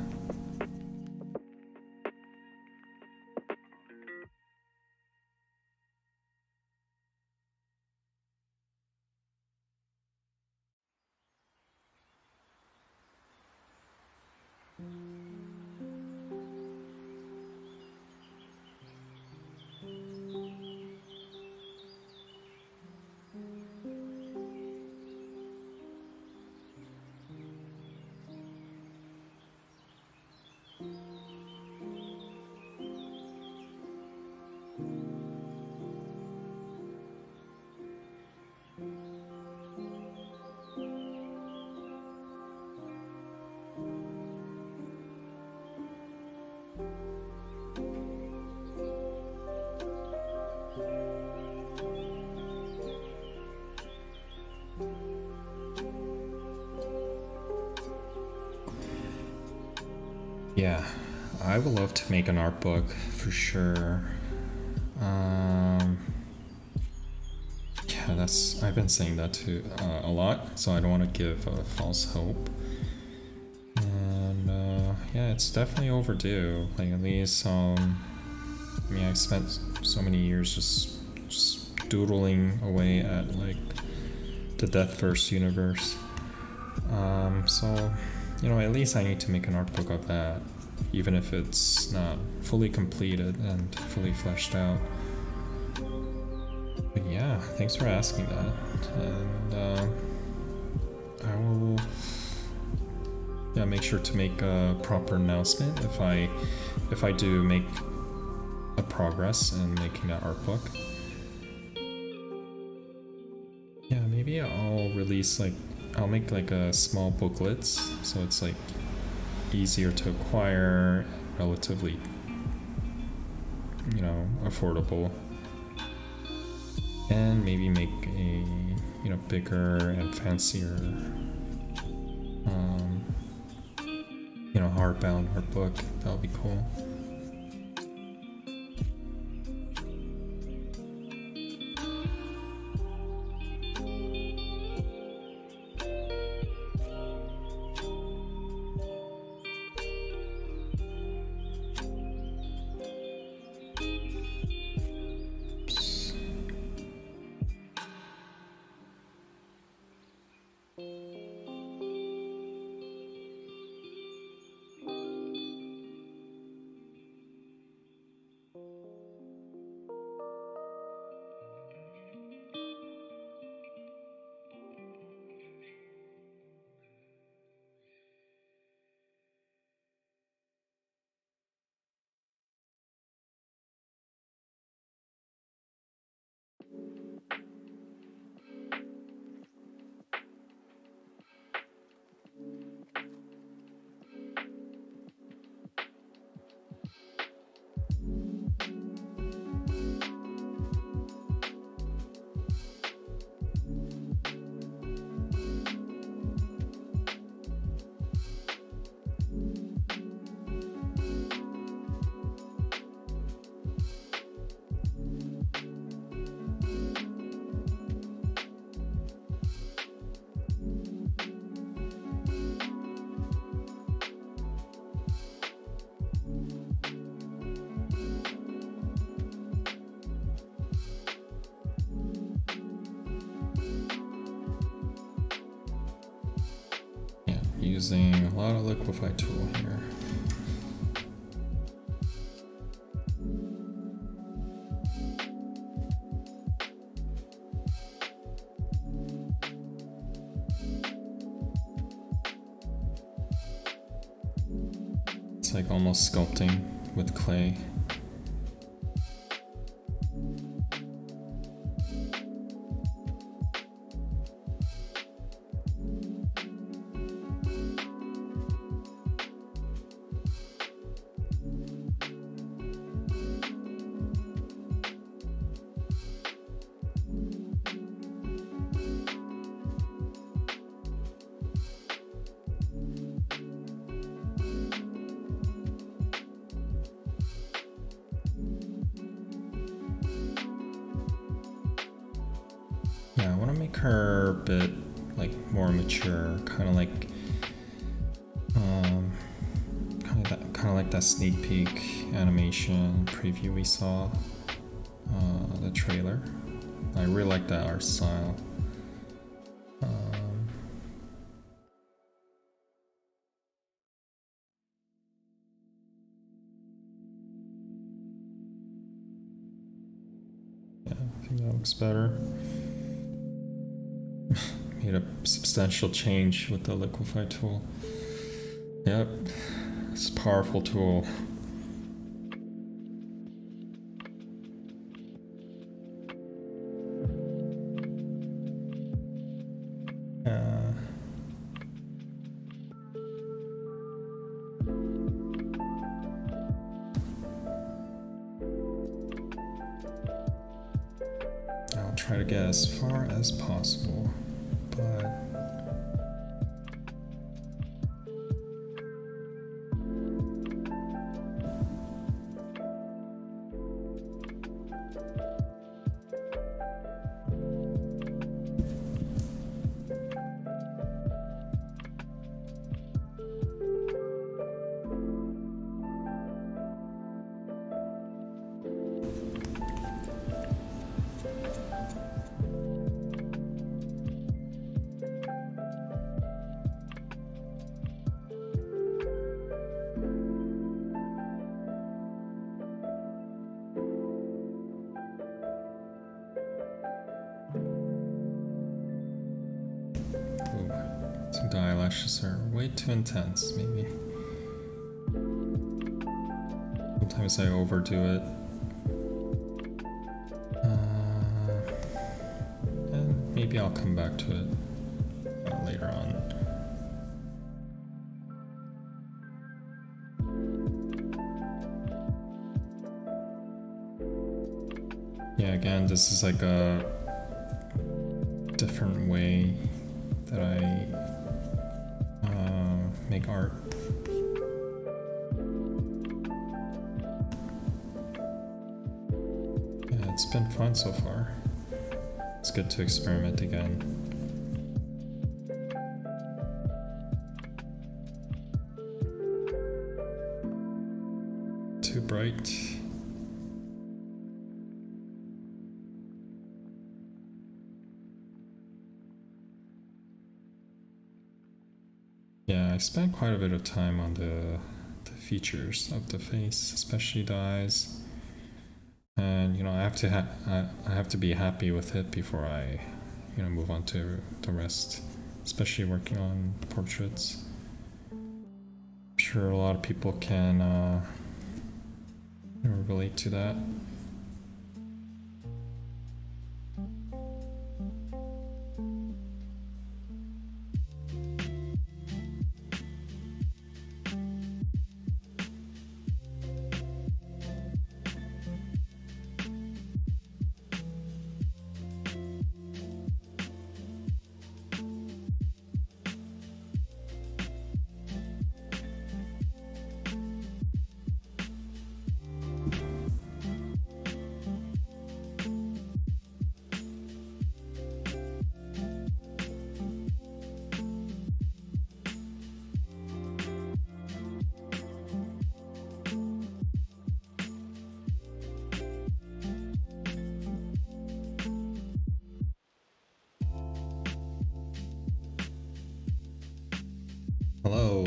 Yeah, I would love to make an art book for sure. Yeah, I've been saying that too a lot, so I don't want to give false hope. And yeah, it's definitely overdue. Like at least, I mean, I spent so many years just doodling away at like the Death Verse universe. So, you know, at least I need to make an art book of that, even if it's not fully completed and fully fleshed out. But yeah, thanks for asking that, and I will make sure to make a proper announcement if I do make a progress in making that art book. Yeah, maybe I'll release I'll make like a small booklets so it's like easier to acquire, relatively, you know, affordable, and maybe make a, you know, bigger and fancier, you know, hardbound art book. That would be cool. Using a lot of Liquify tool here. It's like almost sculpting with clay. Yeah, I want to make her a bit like more mature, kind of like that sneak peek animation preview we saw, the trailer. I really like that art style. Yeah, I think that looks better. Made a substantial change with the Liquify tool. Yep, it's a powerful tool. I'll try to get as far as possible, but I think the eyelashes are way too intense, maybe. Sometimes I overdo it. And maybe I'll come back to it later on. Yeah, again, this is like a different way that I make art. Yeah, it's been fun so far. It's good to experiment again. Too bright. Yeah, I spent quite a bit of time on the features of the face, especially the eyes, and I have to be happy with it before I move on to the rest, especially working on portraits. I'm sure a lot of people can relate to that. Hello.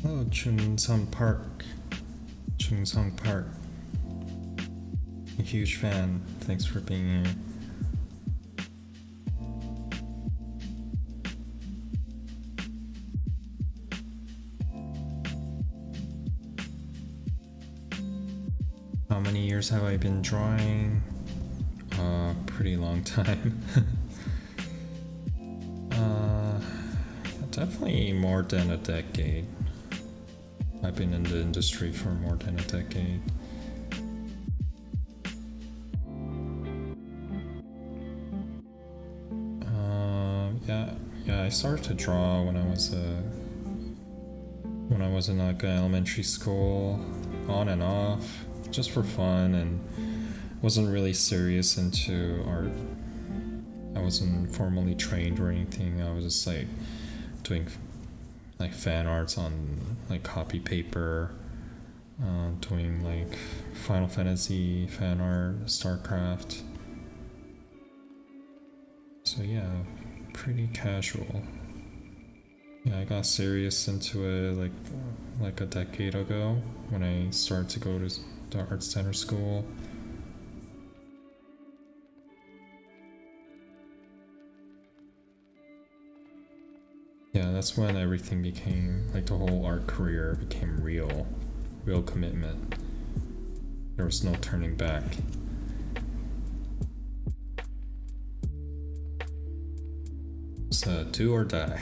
Hello, Chungsung Park. A huge fan. Thanks for being here. How many years have I been drawing? Pretty long time. Definitely more than a decade. I've been in the industry for more than a decade. Yeah. I started to draw when I was in like elementary school, on and off, just for fun, and wasn't really serious into art. I I wasn't formally trained or anything. I was just like doing like fan arts on like copy paper, doing like Final Fantasy fan art, StarCraft. So yeah, pretty casual. Yeah, I got serious into it like a decade ago when I started to go to the art center school. Yeah, that's when everything became, like the whole art career became real commitment. There was no turning back. So do or die.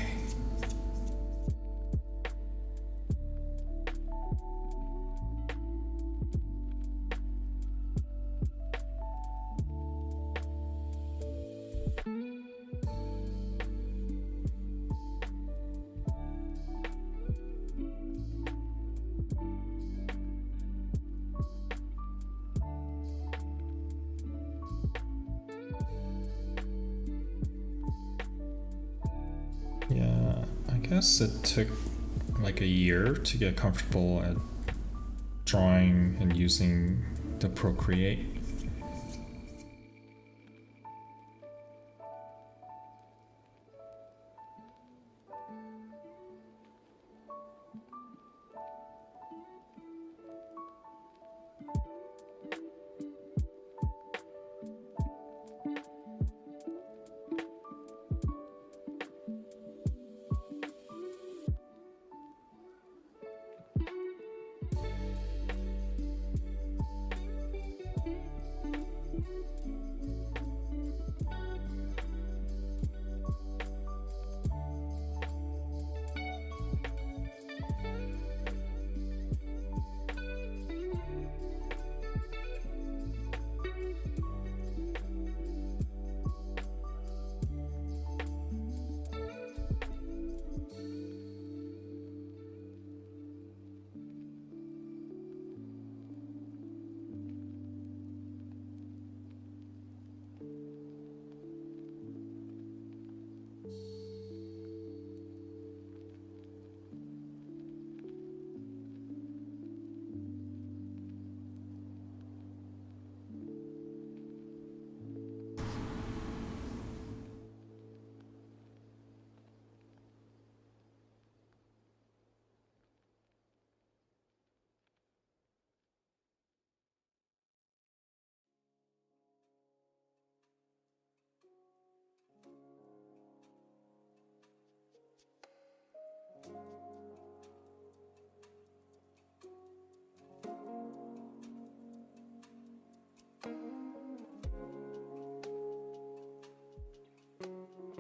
Yeah, I guess it took like a year to get comfortable at drawing and using the Procreate.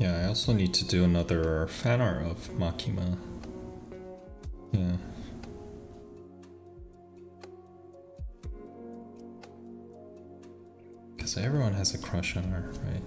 Yeah, I also need to do another fan art of Makima. Yeah. Because everyone has a crush on her, right?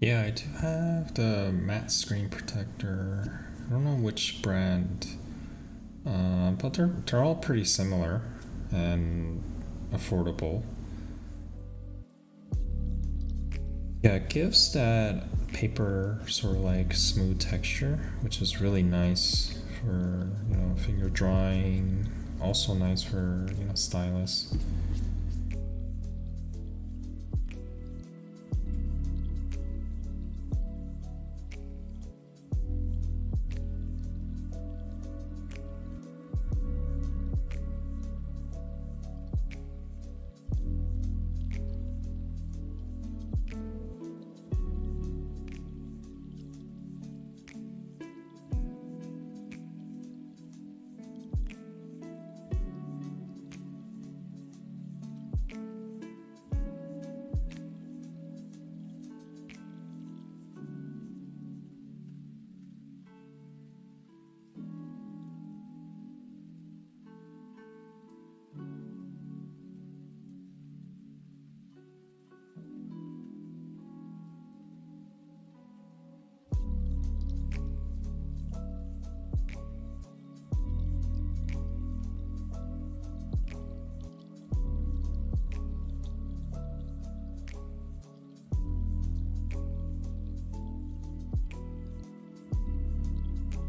Yeah, I do have the matte screen protector. I don't know which brand, but they're all pretty similar and affordable. Yeah, it gives that paper sort of like smooth texture, which is really nice for finger drawing. Also nice for stylus.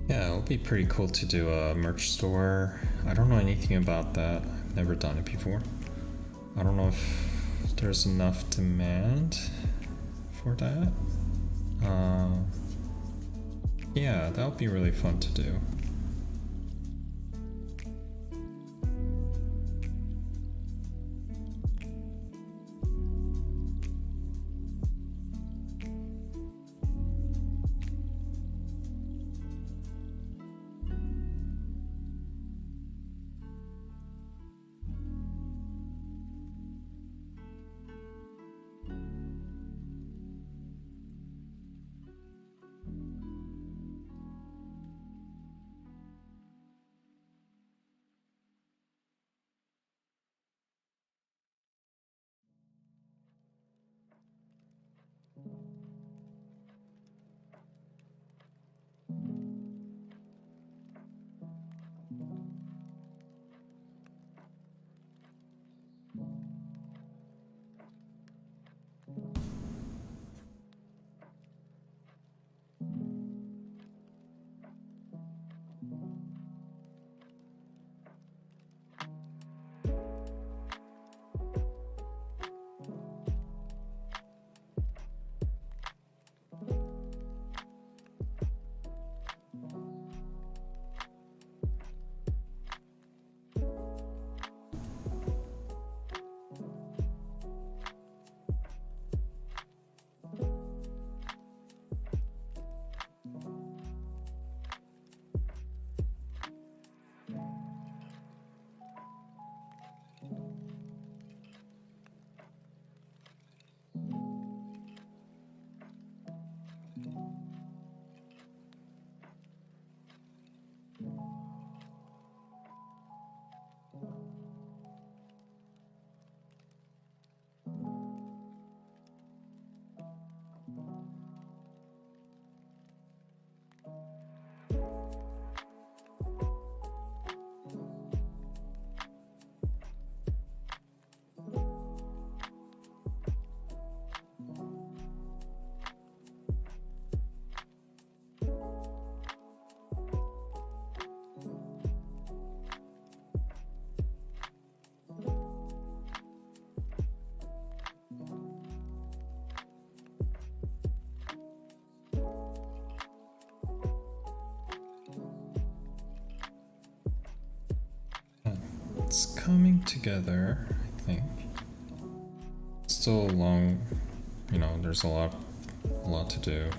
Yeah, it would be pretty cool to do a merch store. I don't know anything about that. I've never done it before. I don't know if there's enough demand for that. Yeah, that would be really fun to do. It's coming together, I think. Still a long, there's a lot to do.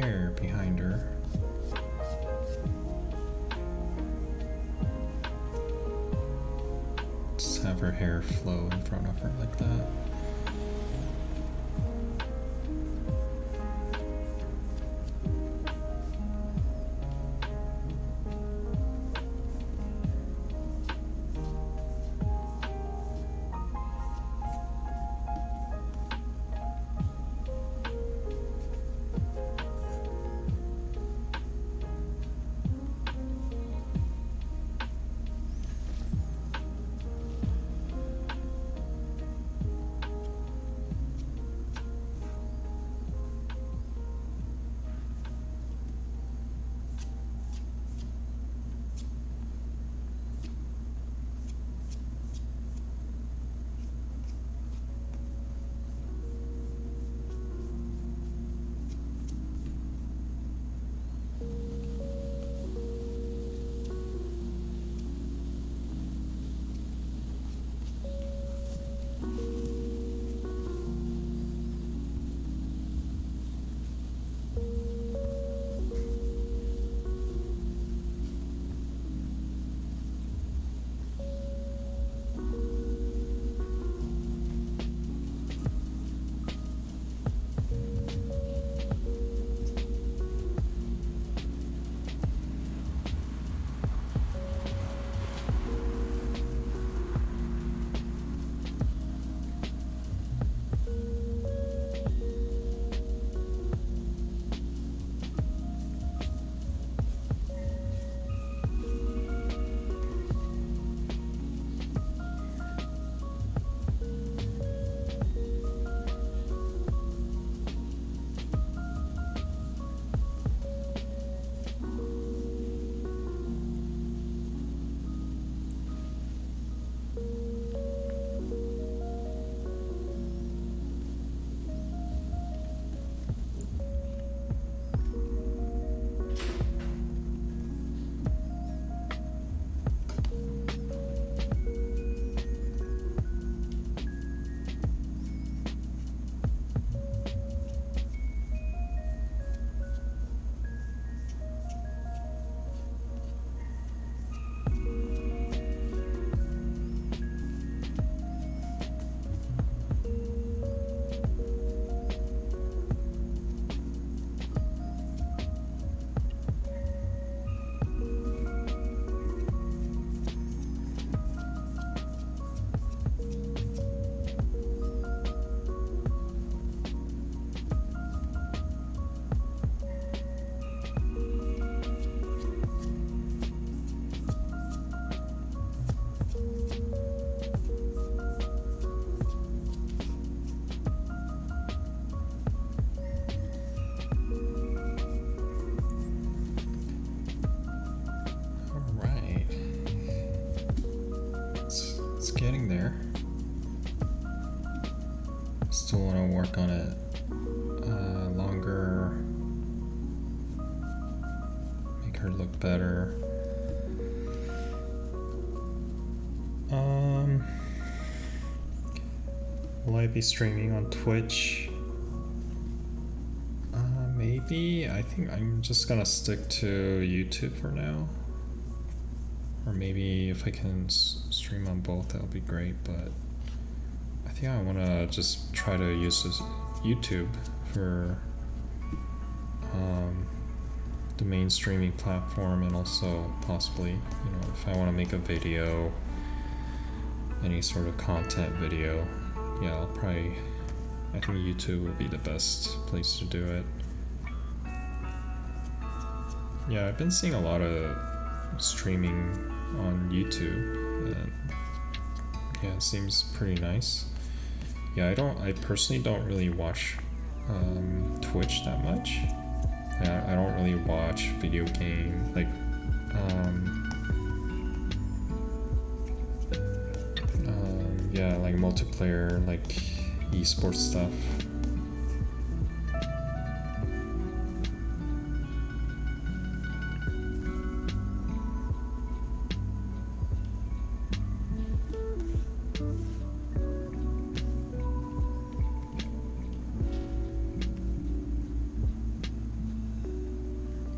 hair behind her. Just have her hair flow in front of her like that. Getting there. Still want to work on it longer, make her look better. Will I be streaming on Twitch? Maybe. I think I'm just gonna stick to YouTube for now. Or maybe if I can stream on both, that'll be great, but I think I want to just try to use this YouTube for the main streaming platform, and also possibly, if I want to make a video, any sort of content video, yeah, I think YouTube will be the best place to do it. Yeah, I've been seeing a lot of streaming on YouTube, and yeah, it seems pretty nice. Yeah, I personally don't really watch Twitch that much. I don't really watch video game like like multiplayer, like esports stuff.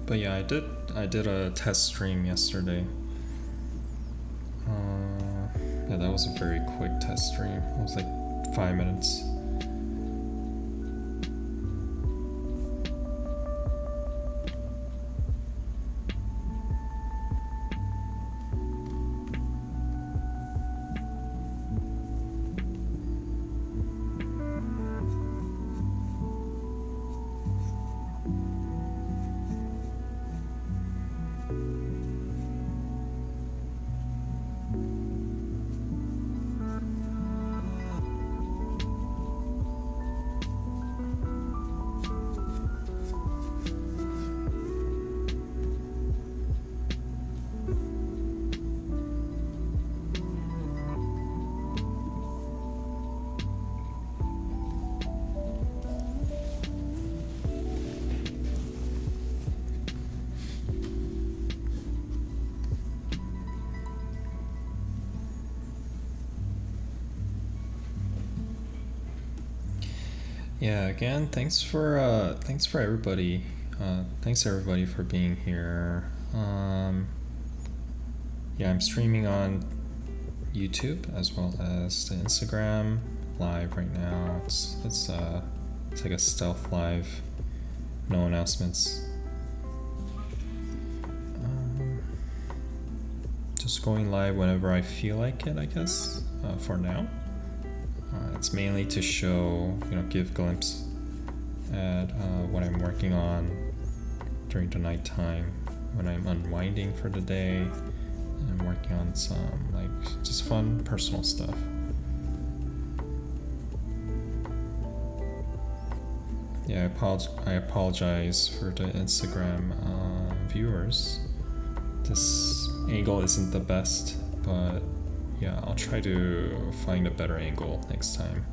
But yeah, I did a test stream yesterday. Yeah, that was a very quick test stream. It was like 5 minutes. Yeah, again, thanks for everybody. Thanks everybody for being here. Yeah, I'm streaming on YouTube as well as the Instagram live right now. It's like a stealth live, no announcements. Just going live whenever I feel like it, I guess. For now. It's mainly to show, give a glimpse at what I'm working on during the nighttime when I'm unwinding for the day. I'm working on some just fun personal stuff. Yeah, I apologize for the Instagram viewers. This angle isn't the best, but yeah, I'll try to find a better angle next time.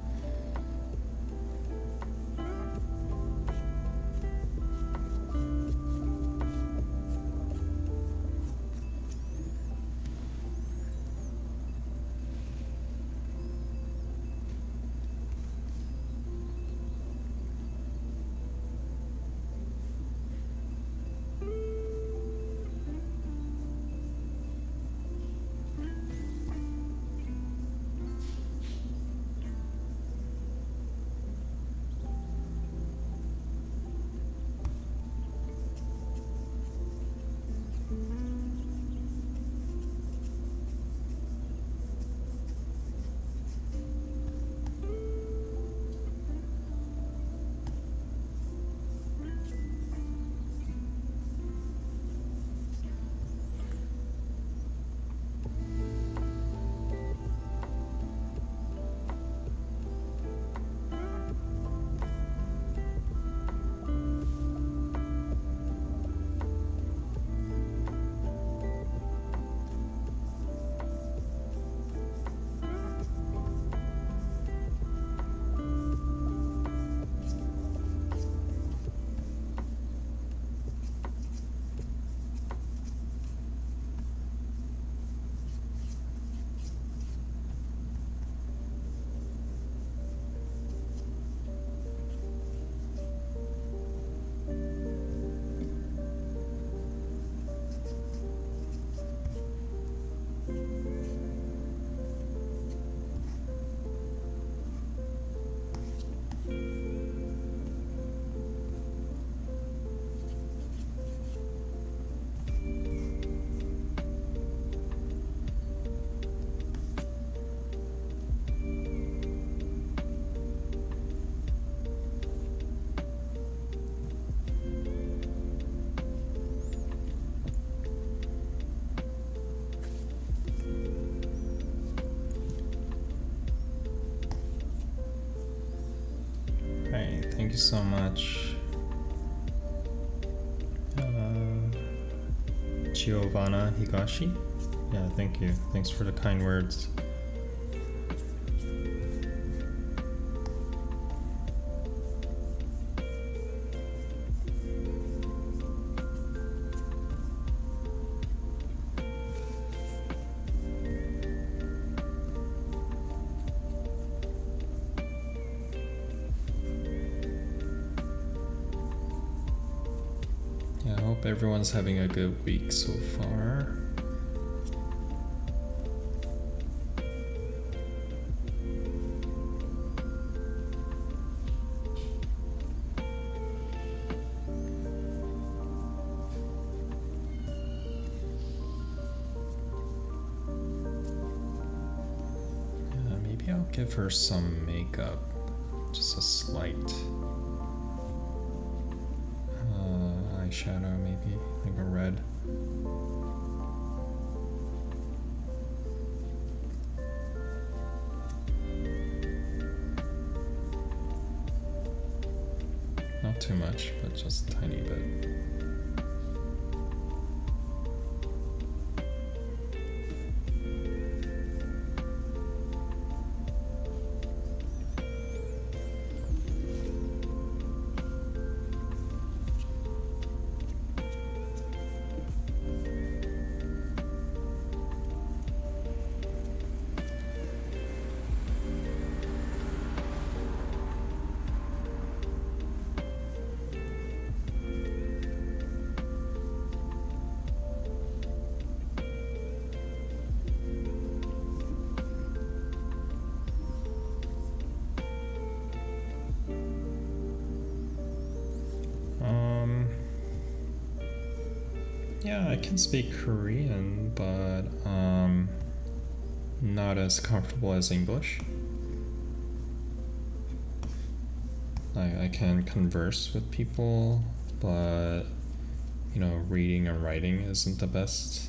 Thank you so much. Giovanna Higashi. Yeah, thank you. Thanks for the kind words. Hope everyone's having a good week so far. I'll give her some makeup, just a slight eyeshadow, maybe like a red. Not too much, but just a tiny bit. Yeah, I can speak Korean, but not as comfortable as English. I can converse with people, but reading and writing isn't the best.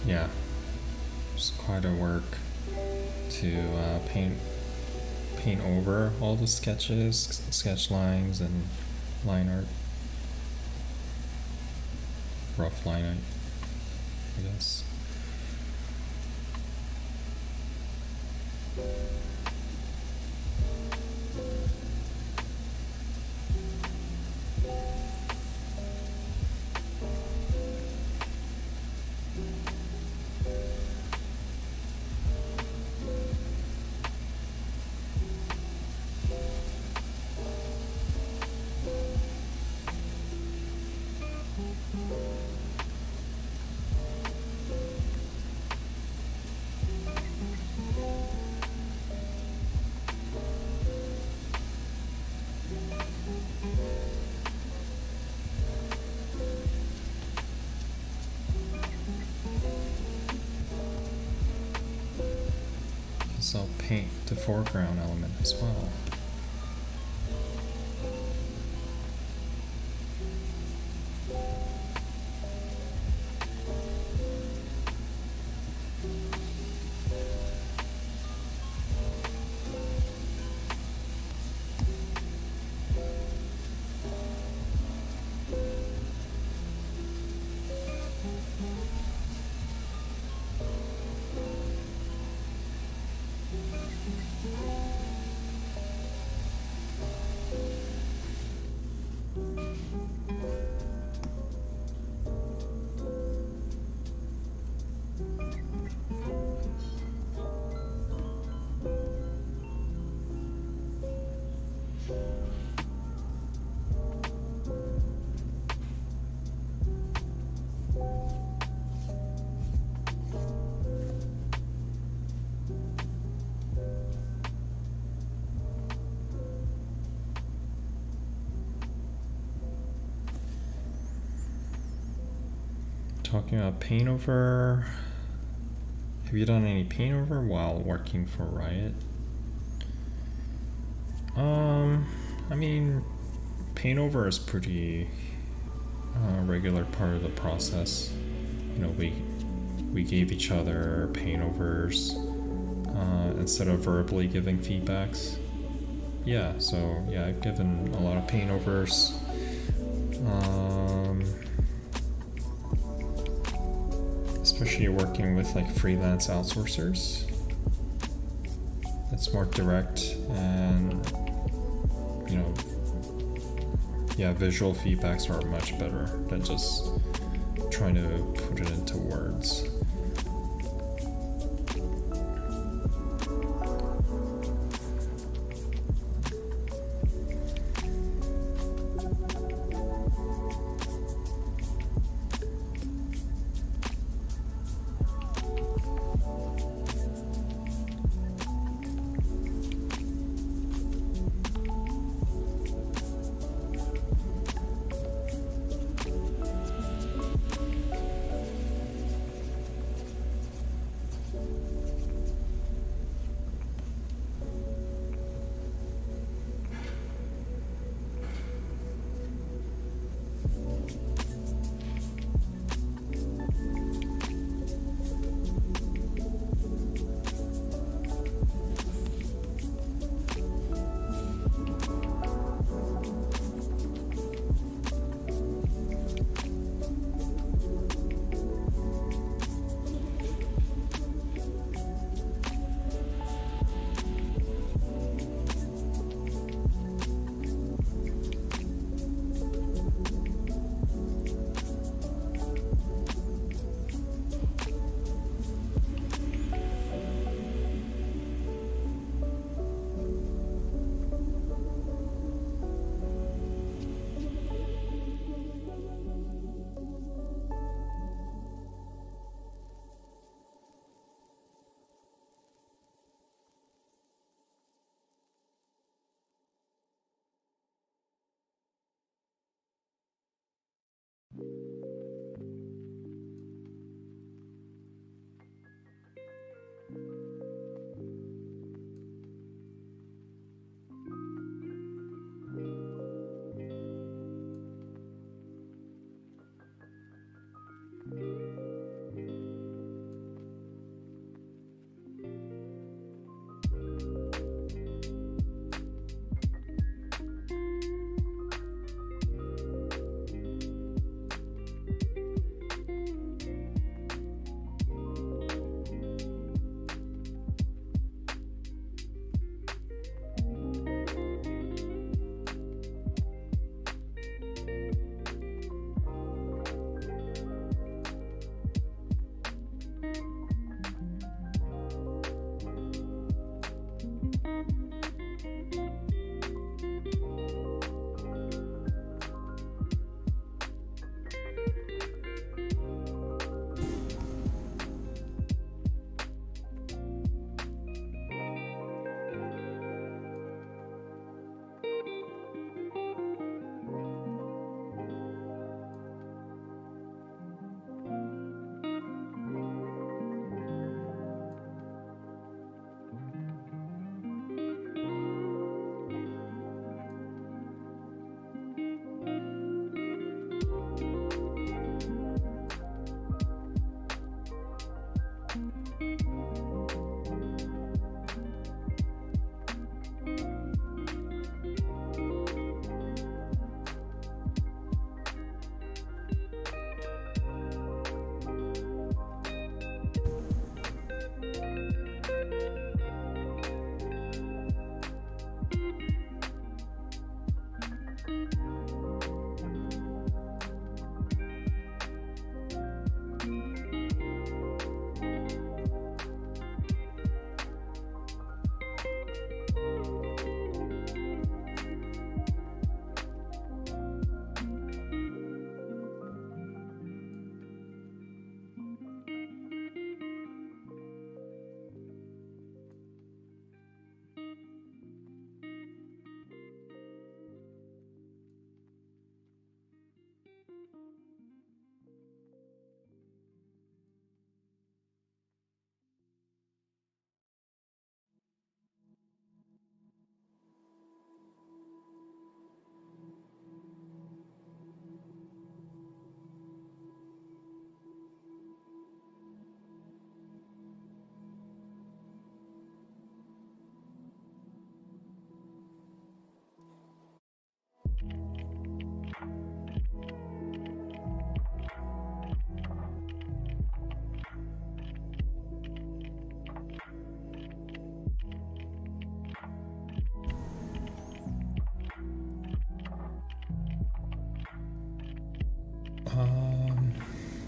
Yeah, it's quite a work to paint over all the sketches, sketch lines, and line art. Rough line art, I guess. So I'll paint the foreground element as well. Talking about paint over, have you done any paint over while working for Riot? I mean, paint over is pretty regular part of the process. You know, we gave each other paint overs instead of verbally giving feedbacks. Yeah, so yeah, I've given a lot of paint overs. Especially working with like freelance outsourcers. It's more direct and, you know, yeah, visual feedbacks are much better than just trying to put it into words.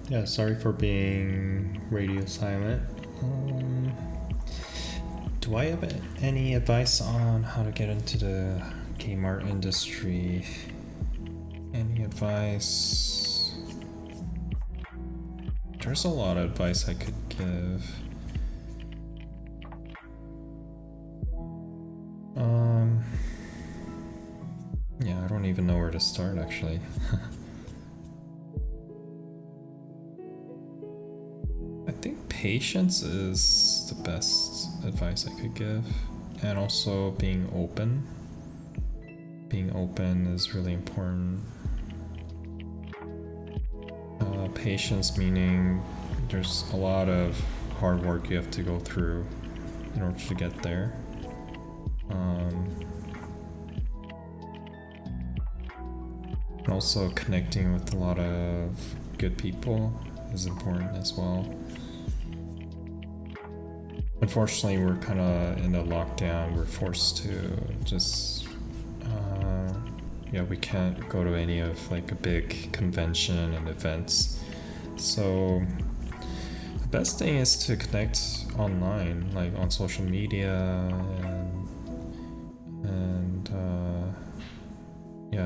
Yeah, sorry for being radio silent. Do I have any advice on how to get into the game art industry? Any advice? There's a lot of advice I could give. Yeah, I don't even know where to start actually. I think patience is the best advice I could give, and also being open. Being open is really important. Patience meaning there's a lot of hard work you have to go through in order to get there. And also connecting with a lot of good people is important as well. Unfortunately, we're kind of in a lockdown. We're forced to just, we can't go to any of like a big convention and events. So the best thing is to connect online, like on social media and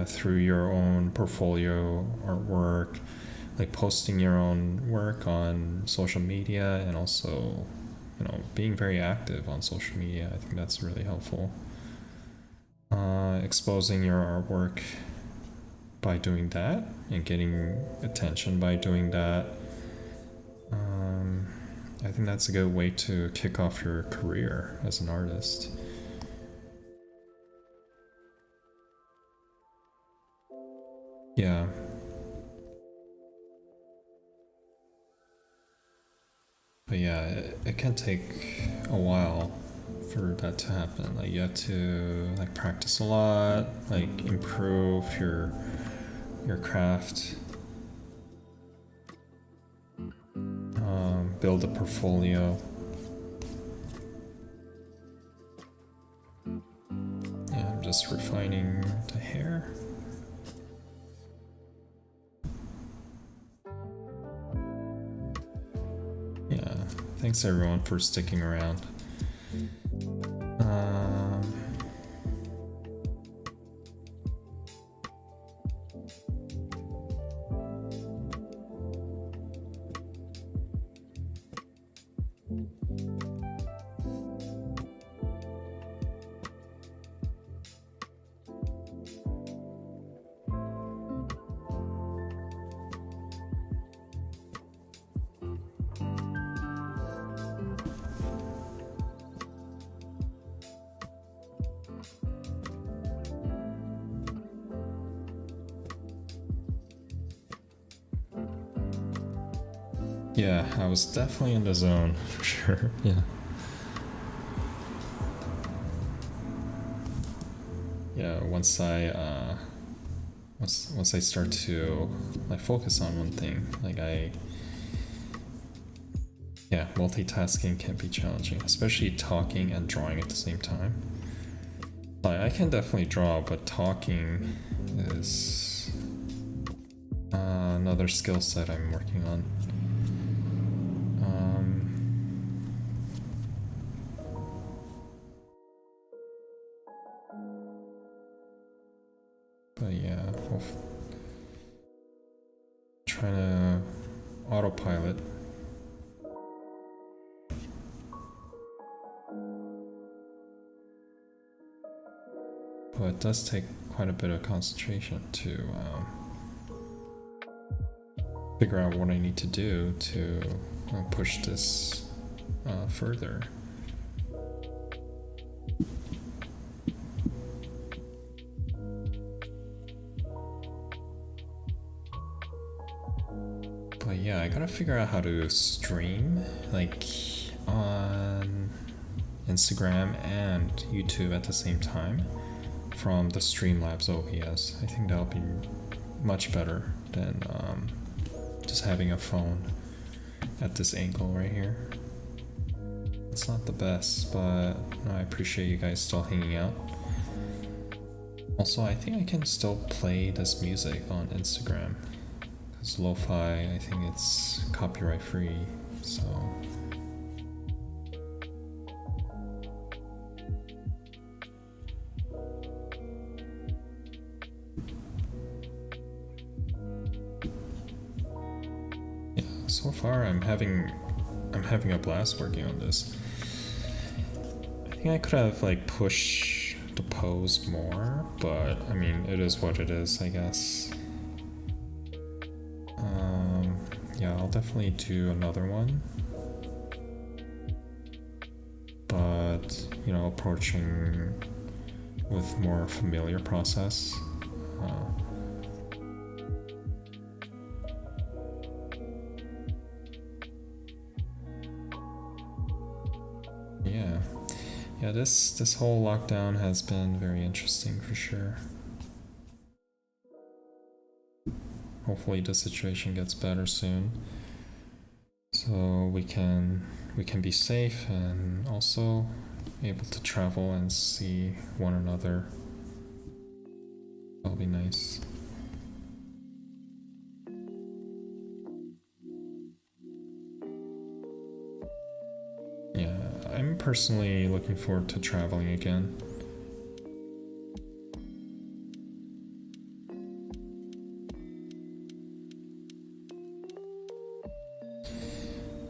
through your own portfolio artwork, like posting your own work on social media, and also, being very active on social media. I think that's really helpful. Exposing your artwork by doing that and getting attention by doing that. I think that's a good way to kick off your career as an artist. Yeah. But yeah, it can take a while for that to happen. Like you have to like practice a lot, like improve your craft, build a portfolio. Yeah, I'm just refining the hair. Yeah, thanks everyone for sticking around. Yeah, I was definitely in the zone for sure. Yeah. Yeah, once I start to like focus on one thing, like multitasking can be challenging, especially talking and drawing at the same time. Like I can definitely draw, but talking is another skill set I'm working on. But yeah, trying to autopilot. But it does take quite a bit of concentration to figure out what I need to do to push this further. But yeah, I gotta figure out how to stream like on Instagram and YouTube at the same time from the Streamlabs OBS. I think that'll be much better than just having a phone at this angle right here. It's not the best, but I appreciate you guys still hanging out. Also, I think I can still play this music on Instagram, It's lo-fi, I think it's copyright free, so. Yeah, so far I'm having a blast working on this. I think I could have like pushed the pose more, but I mean, it is what it is, I guess. Yeah, I'll definitely do another one. But, you know, approaching with more familiar process. Yeah, this whole lockdown has been very interesting for sure. Hopefully the situation gets better soon, so we can be safe and also able to travel and see one another. That'll be nice. Yeah, I'm personally looking forward to traveling again.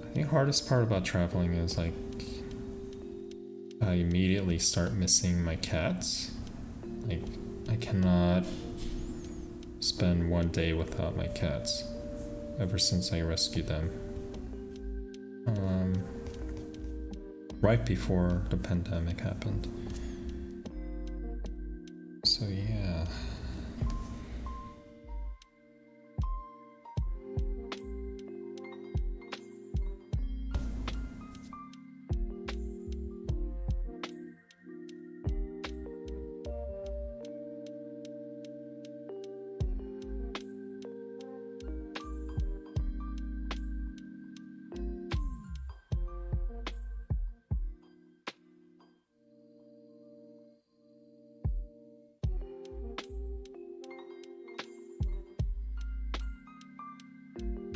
I think the hardest part about traveling is like I immediately start missing my cats. Like I cannot spend one day without my cats ever since I rescued them. Right before the pandemic happened. So yeah.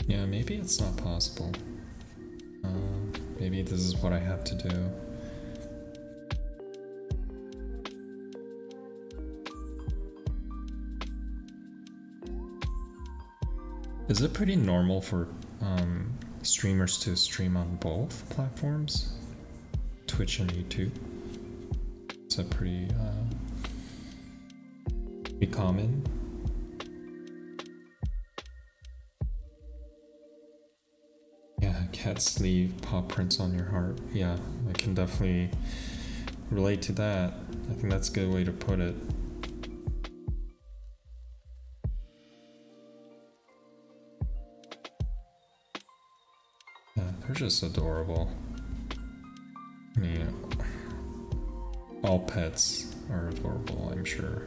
Yeah, maybe it's not possible. Maybe this is what I have to do. Is it pretty normal for streamers to stream on both platforms? Twitch and YouTube? Is that pretty common? Cats leave paw prints on your heart. Yeah, I can definitely relate to that. I think that's a good way to put it. Yeah, they're just adorable. I mean, all pets are adorable, I'm sure.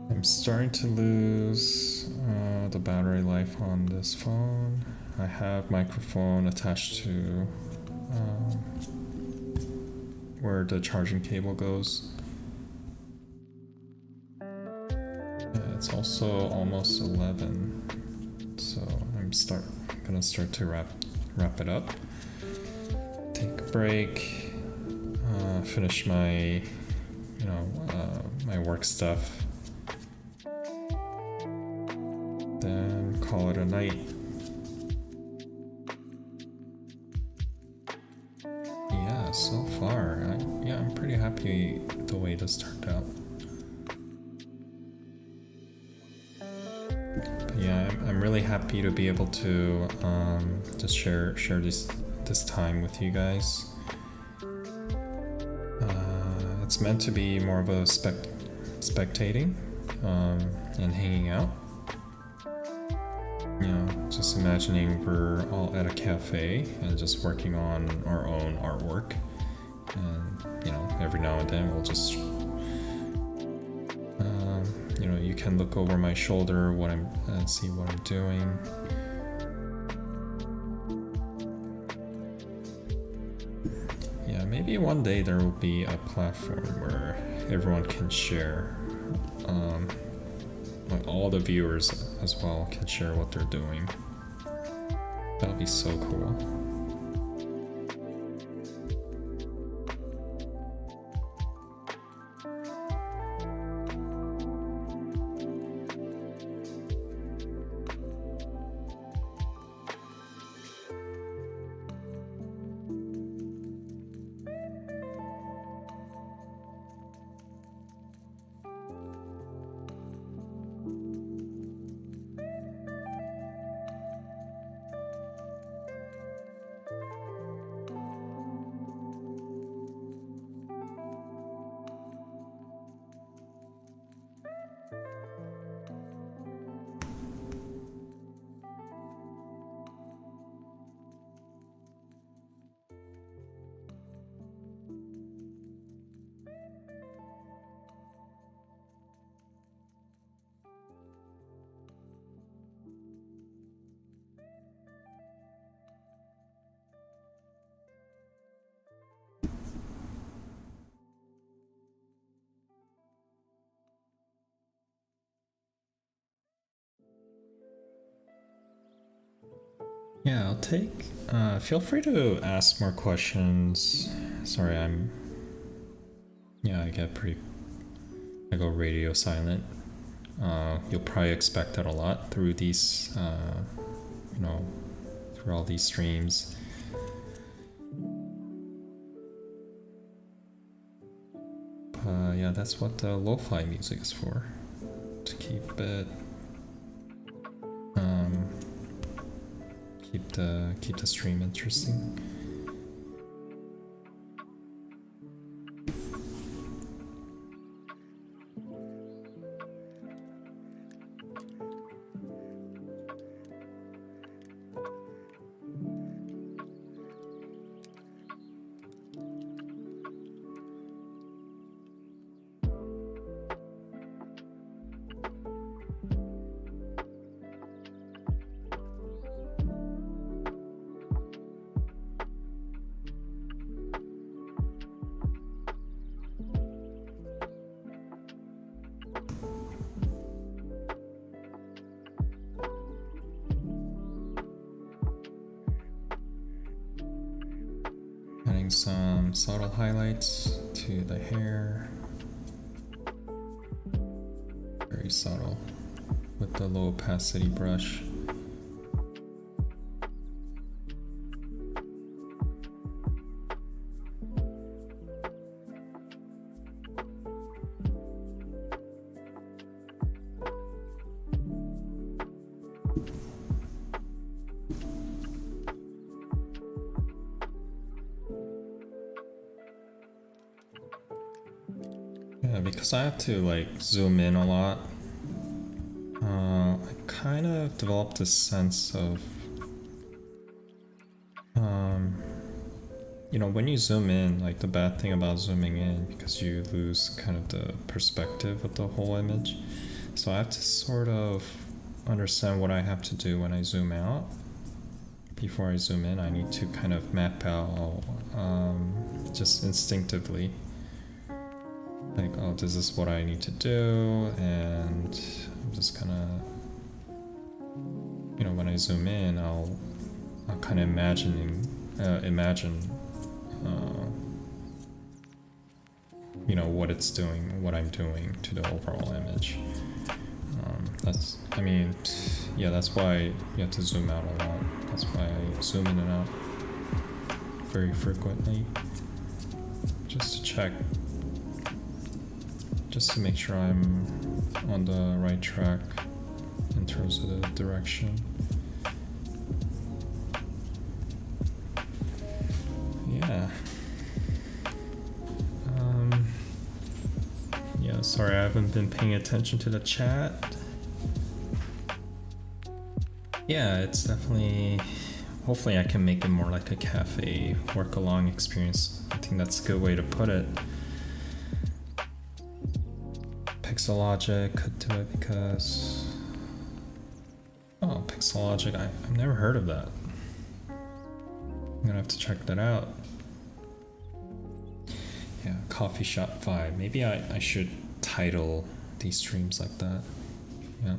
I'm starting to lose the battery life on this phone. I have microphone attached to where the charging cable goes. It's also almost 11, so I'm gonna start to wrap it up. Take a break, finish my my work stuff, then call it a night. Yeah, so far, I'm pretty happy the way this turned out. But yeah, I'm really happy to be able to just share this time with you guys. It's meant to be more of a spectating and hanging out. You know, just imagining we're all at a cafe and just working on our own artwork, and you know, every now and then we'll just you know, you can look over my shoulder and see what I'm doing. Yeah, maybe one day there will be a platform where everyone can share, like all the viewers as well can share what they're doing. That'll be so cool. Yeah, I'll take. Feel free to ask more questions. Sorry, I get pretty. I go radio silent. You'll probably expect that a lot through these, you know, through all these streams. Yeah, that's what the lo-fi music is for. To keep it. Keep the stream interesting. Adding some subtle highlights to the hair. Very subtle with the low opacity brush. Yeah, because I have to like zoom in a lot, I kind of developed this sense of, you know, when you zoom in, like the bad thing about zooming in, because you lose kind of the perspective of the whole image. So I have to sort of understand what I have to do when I zoom out. Before I zoom in, I need to kind of map out, just instinctively, like, oh, this is what I need to do, and I'm just gonna, you know, when I zoom in, I'll kind of imagine, you know, what it's doing, what I'm doing to the overall image. I mean, yeah, that's why you have to zoom out a lot. That's why I zoom in and out very frequently, just to check, just to make sure I'm on the right track in terms of the direction. Yeah. Yeah, sorry, I haven't been paying attention to the chat. Yeah, it's definitely, hopefully I can make it more like a cafe work along experience. I think that's a good way to put it. Pixelogic could do it because, oh, Pixelogic, I've never heard of that. I'm gonna have to check that out. Yeah, Coffee Shop 5. Maybe I should title these streams like that. Yeah.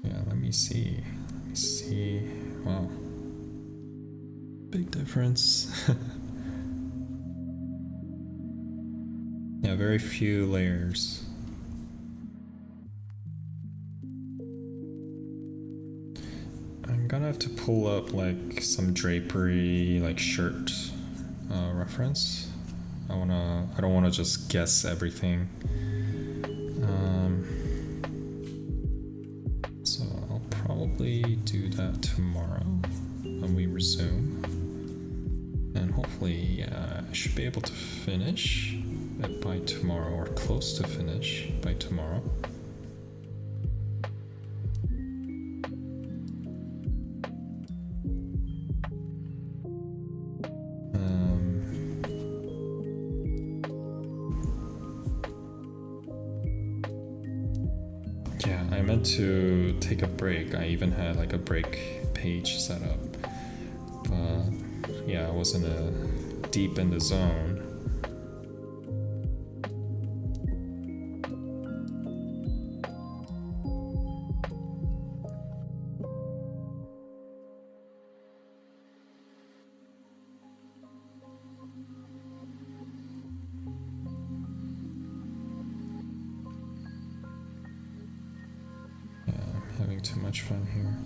Yeah, let me see. Let me see. Wow. Big difference. Yeah, very few layers. I'm gonna have to pull up like some drapery, like shirt reference. I don't wanna just guess everything. So I'll probably do that tomorrow when we resume. And hopefully, I should be able to finish it by tomorrow, or close to finish by tomorrow. Yeah, I meant to take a break. I even had like a break page set up, but yeah, I wasn't deep in the zone. Too much fun here.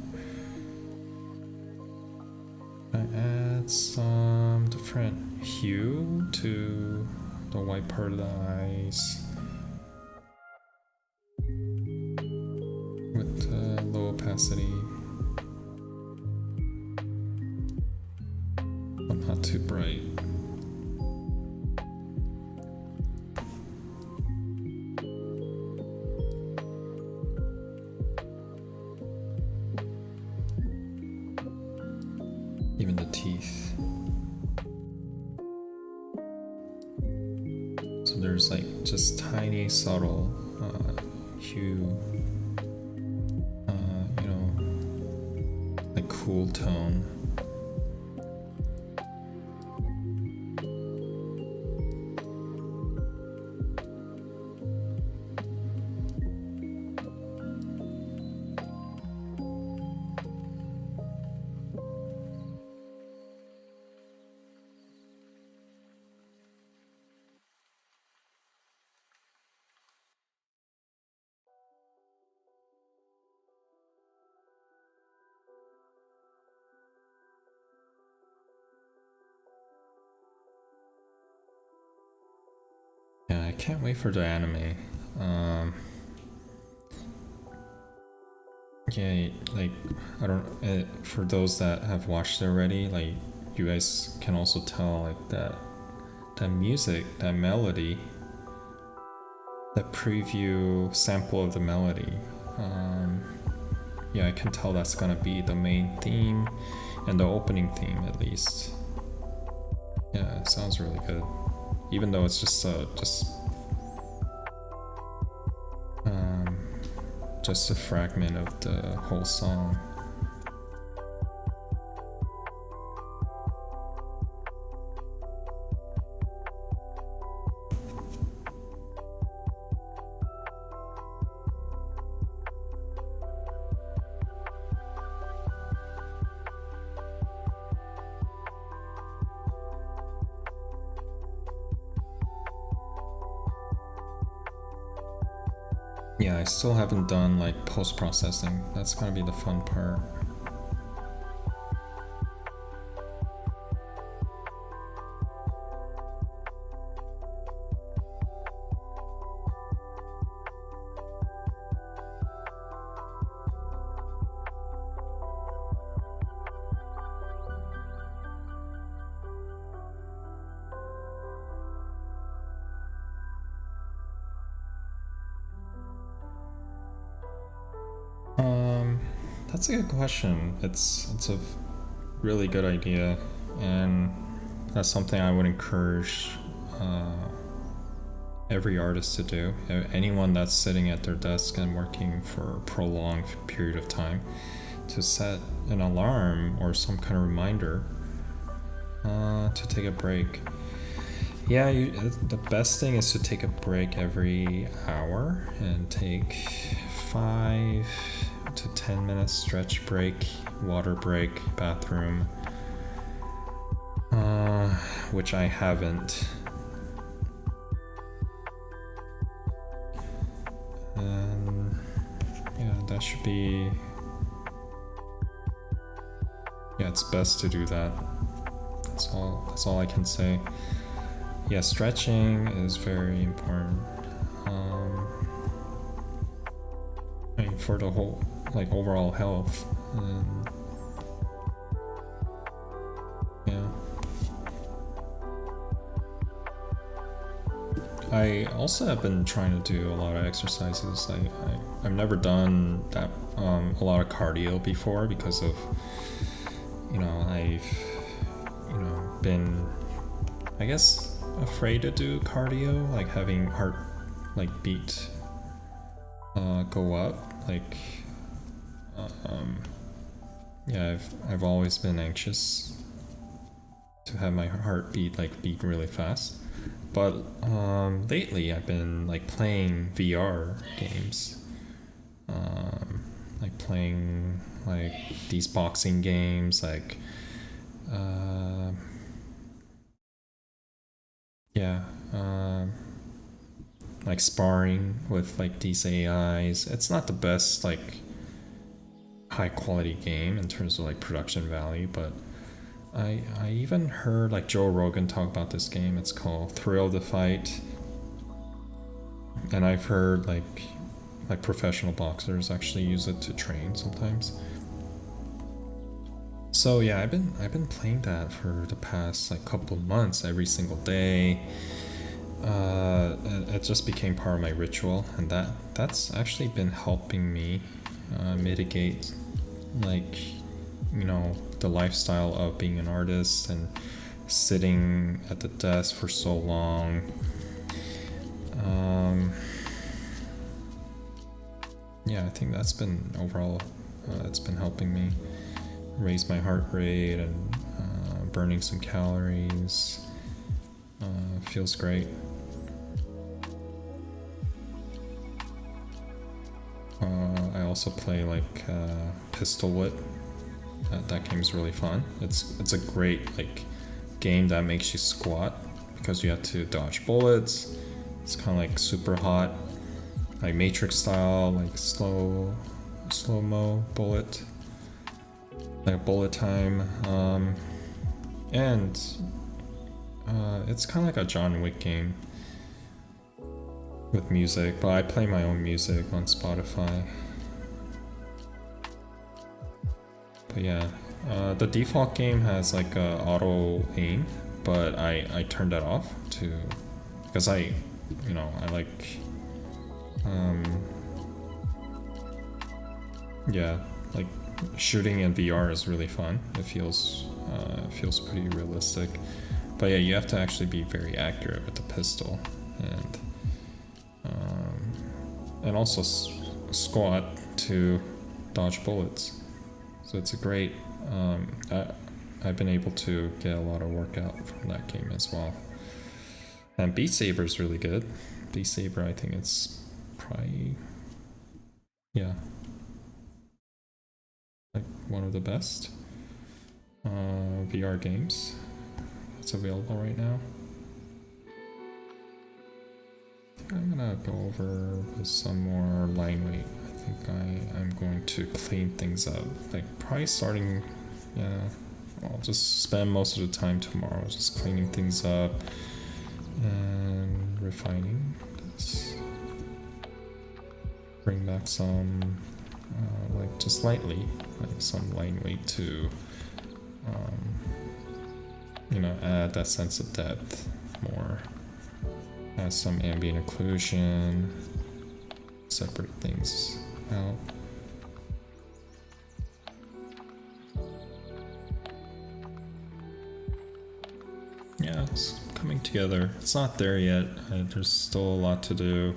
I add some different hue to the white part of the eyes with low opacity, but not too bright. Even the teeth. So there's like just tiny subtle hue, you know, like cool tone. Yeah, I can't wait for the anime. Yeah, like, I don't, for those that have watched it already, like, you guys can also tell, like, that music, that melody, that preview sample of the melody, yeah, I can tell that's gonna be the main theme, and the opening theme, at least. Yeah, it sounds really good. Even though it's just a fragment of the whole song. Yeah, I still haven't done like post-processing. That's gonna be the fun part. That's a good question. It's a really good idea, and that's something I would encourage every artist to do. Anyone that's sitting at their desk and working for a prolonged period of time, to set an alarm or some kind of reminder to take a break. Yeah, the best thing is to take a break every hour and take 5 to 10 minutes stretch break, water break, bathroom, which I haven't. And yeah, that should be, yeah, it's best to do that. That's all I can say. Yeah, stretching is very important. I mean, for the whole, like, overall health. And yeah. I also have been trying to do a lot of exercises. I've never done that a lot of cardio before because of, I've been, I guess, afraid to do cardio, like having heart beat go up. Yeah, I've always been anxious to have my heart beat really fast. But lately I've been playing VR games, playing these boxing games, sparring with these AIs. It's not the best high quality game in terms of production value, but I even heard Joe Rogan talk about this game. It's called Thrill of the Fight, and I've heard professional boxers actually use it to train sometimes. So yeah, I've been playing that for the past couple months, every single day. It just became part of my ritual, and that's actually been helping me mitigate the lifestyle of being an artist and sitting at the desk for so long. Yeah, I think that's been overall, it's been helping me raise my heart rate and burning some calories. Feels great. I also play Pistol Whip. That game's really fun. It's a great game that makes you squat because you have to dodge bullets. It's kind of super hot, Matrix style, slow-mo bullet, bullet time, and it's kind of a John Wick game with music, but I play my own music on Spotify. But yeah, the default game has a auto aim, but I turned that off because I shooting in VR is really fun. It feels pretty realistic. But yeah, you have to actually be very accurate with the pistol, and also squat to dodge bullets. So it's a great. I've been able to get a lot of workout from that game as well. And Beat Saber is really good. Beat Saber, I think it's probably, one of the best VR games that's available right now. I think I'm gonna go over with some more line weight. I think I'm going to clean things up. Probably starting, I'll just spend most of the time tomorrow just cleaning things up and refining this. Bring back some, just lightly, some line weight to, add that sense of depth more. Add some ambient occlusion, separate things out. yeah, it's coming together. It's not there yet. There's still a lot to do.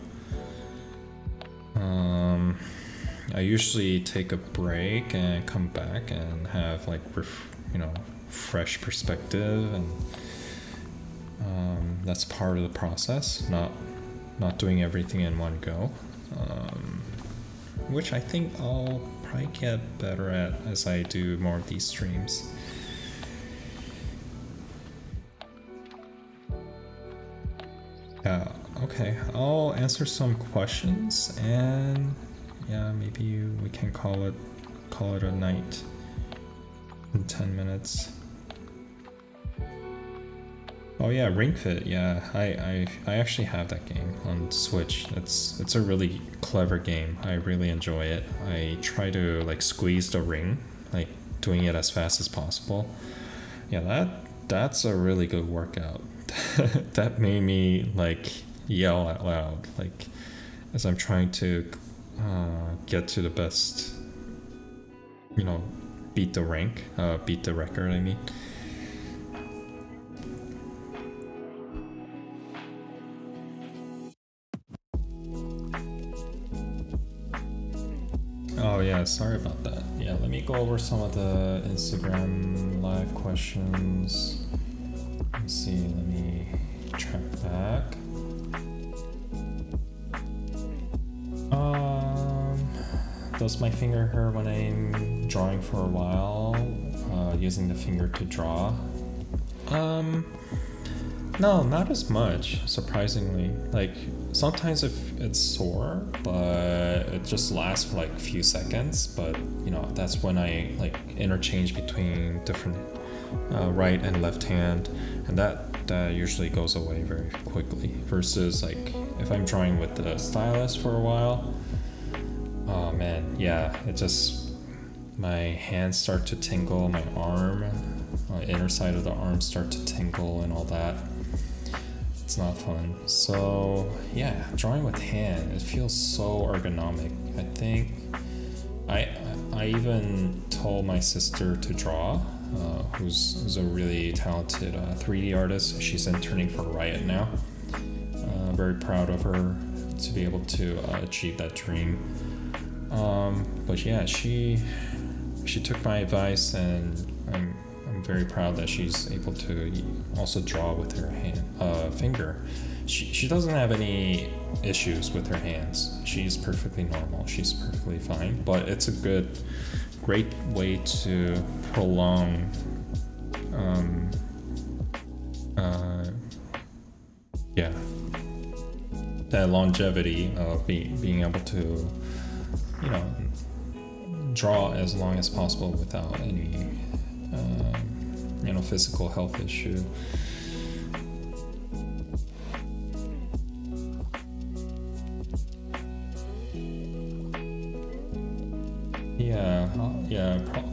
I usually take a break and come back and have like fresh perspective, and that's part of the process. Not doing everything in one go, which I think I'll probably get better at as I do more of these streams. Yeah, okay, I'll answer some questions, and yeah, maybe we can call it a night in 10 minutes. Oh yeah, Ring Fit. Yeah, I actually have that game on Switch. It's a really clever game. I really enjoy it. I try to like squeeze the ring, like doing it as fast as possible. Yeah, that's a really good workout. That made me like yell out loud, like as I'm trying to get to the best, beat the record, I mean. Oh yeah, sorry about that. Yeah, let me go over some of the Instagram live questions. Let's see, let me track back. Does my finger hurt when I'm drawing for a while, using the finger to draw? No, not as much, surprisingly. Like, sometimes if it's sore, but it just lasts for like a few seconds, but that's when I like interchange between different right and left hand, and that usually goes away very quickly, versus like if I'm drawing with the stylus for a while, oh man, yeah, my hands start to tingle, my arm, inner side of the arm start to tingle and all that. It's not fun. So yeah, drawing with hand, it feels so ergonomic. I think I even told my sister to draw, who's a really talented 3D artist. She's interning for Riot now. Very proud of her to be able to achieve that dream. But yeah, she took my advice, and I'm very proud that she's able to also draw with her finger. She doesn't have any issues with her hands. She's perfectly normal. She's perfectly fine. But it's a great way to prolong that longevity of being able to draw as long as possible without any physical health issue.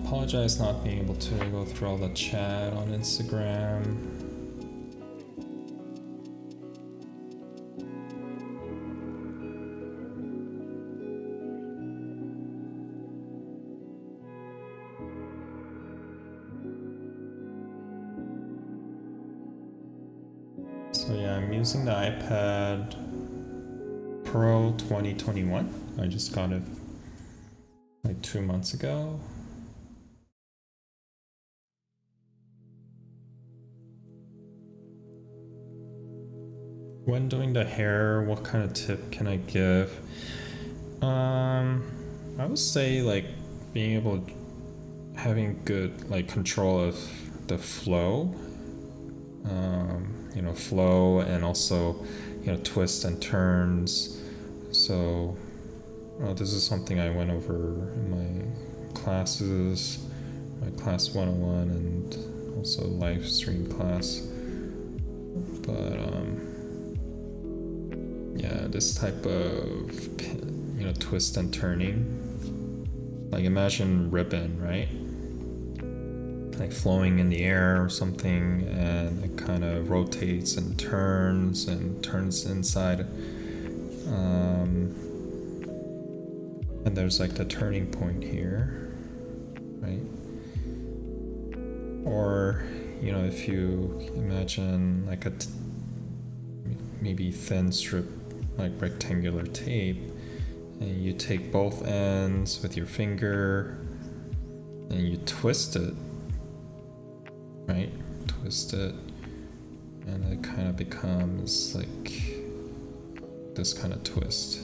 Apologize not being able to go through all the chat on Instagram. So yeah, I'm using the iPad Pro 2021. I just got it like 2 months ago. When doing the hair, what kind of tip can I give? I would say like being able to having good like control of the flow. Flow, and also twists and turns. So this is something I went over in my classes, my class 101 and also live stream class. But this type of twist and turning, like imagine ribbon, right? Like flowing in the air or something, and it kind of rotates and turns inside, and there's like the turning point here, right? Or you know, if you imagine like a maybe thin strip, like rectangular tape, and you take both ends with your finger and you twist it, right? Twist it, and it kind of becomes like this kind of twist.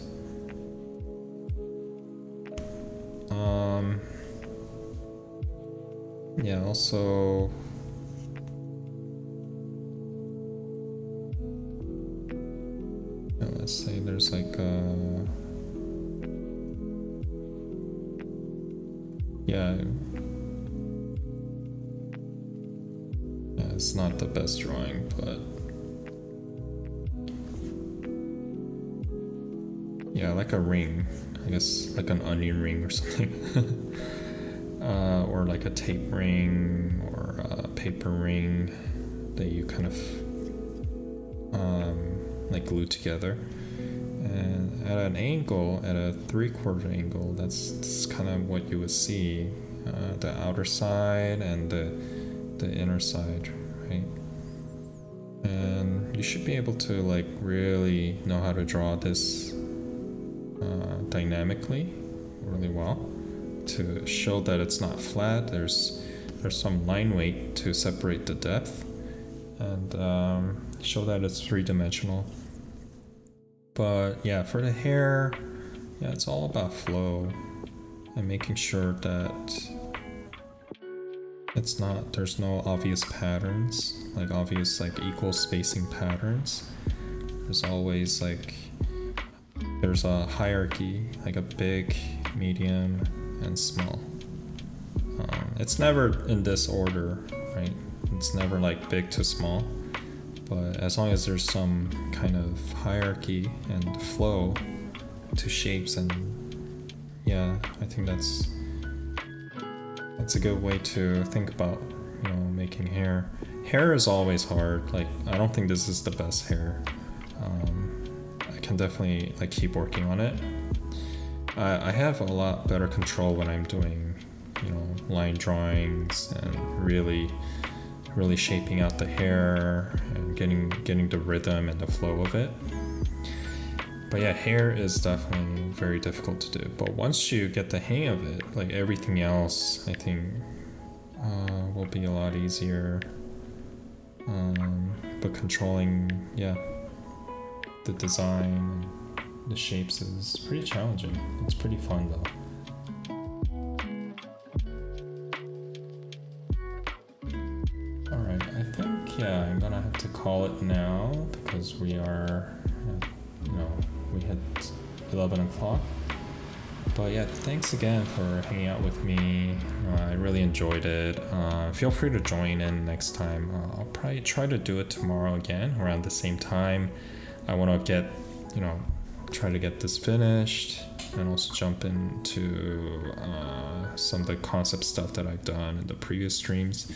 Yeah, also let's say there's like a yeah, it's not the best drawing, but yeah, like a ring, I guess, like an onion ring or something. Or like a tape ring or a paper ring that you kind of like glue together, and at an angle, at a 3/4 angle, that's kind of what you would see, the outer side and the inner side, right? And you should be able to like really know how to draw this dynamically really well, to show that it's not flat. There's some line weight to separate the depth, and show that it's three-dimensional. But yeah, for the hair, yeah, it's all about flow and making sure that there's no obvious patterns, like obvious like equal spacing patterns. There's always like, there's a hierarchy, like a big, medium, and small. It's never in this order, right? It's never like big to small, but as long as there's some kind of hierarchy and flow to shapes, and yeah, I think that's a good way to think about, you know, making hair. Hair is always hard. Like, I don't think this is the best hair. I can definitely like keep working on it. I have a lot better control when I'm doing, you know, line drawings and really shaping out the hair and getting the rhythm and the flow of it. But yeah, hair is definitely very difficult to do. But once you get the hang of it, like everything else, I think will be a lot easier. But controlling, yeah, the design, the shapes is pretty challenging. It's pretty fun though. Alright, I think, yeah, I'm gonna have to call it now because we are, you know, we hit 11 o'clock. But yeah, thanks again for hanging out with me. I really enjoyed it. Feel free to join in next time. I'll probably try to do it tomorrow again around the same time. I want to get, you know, try to get this finished and also jump into some of the concept stuff that I've done in the previous streams.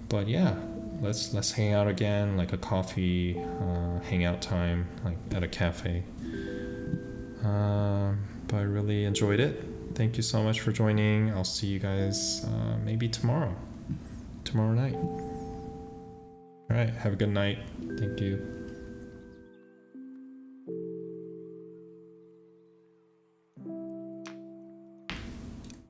But yeah, let's hang out again, like a coffee hangout time, like at a cafe. But I really enjoyed it. Thank you so much for joining. I'll see you guys maybe tomorrow night. All right, have a good night. Thank you.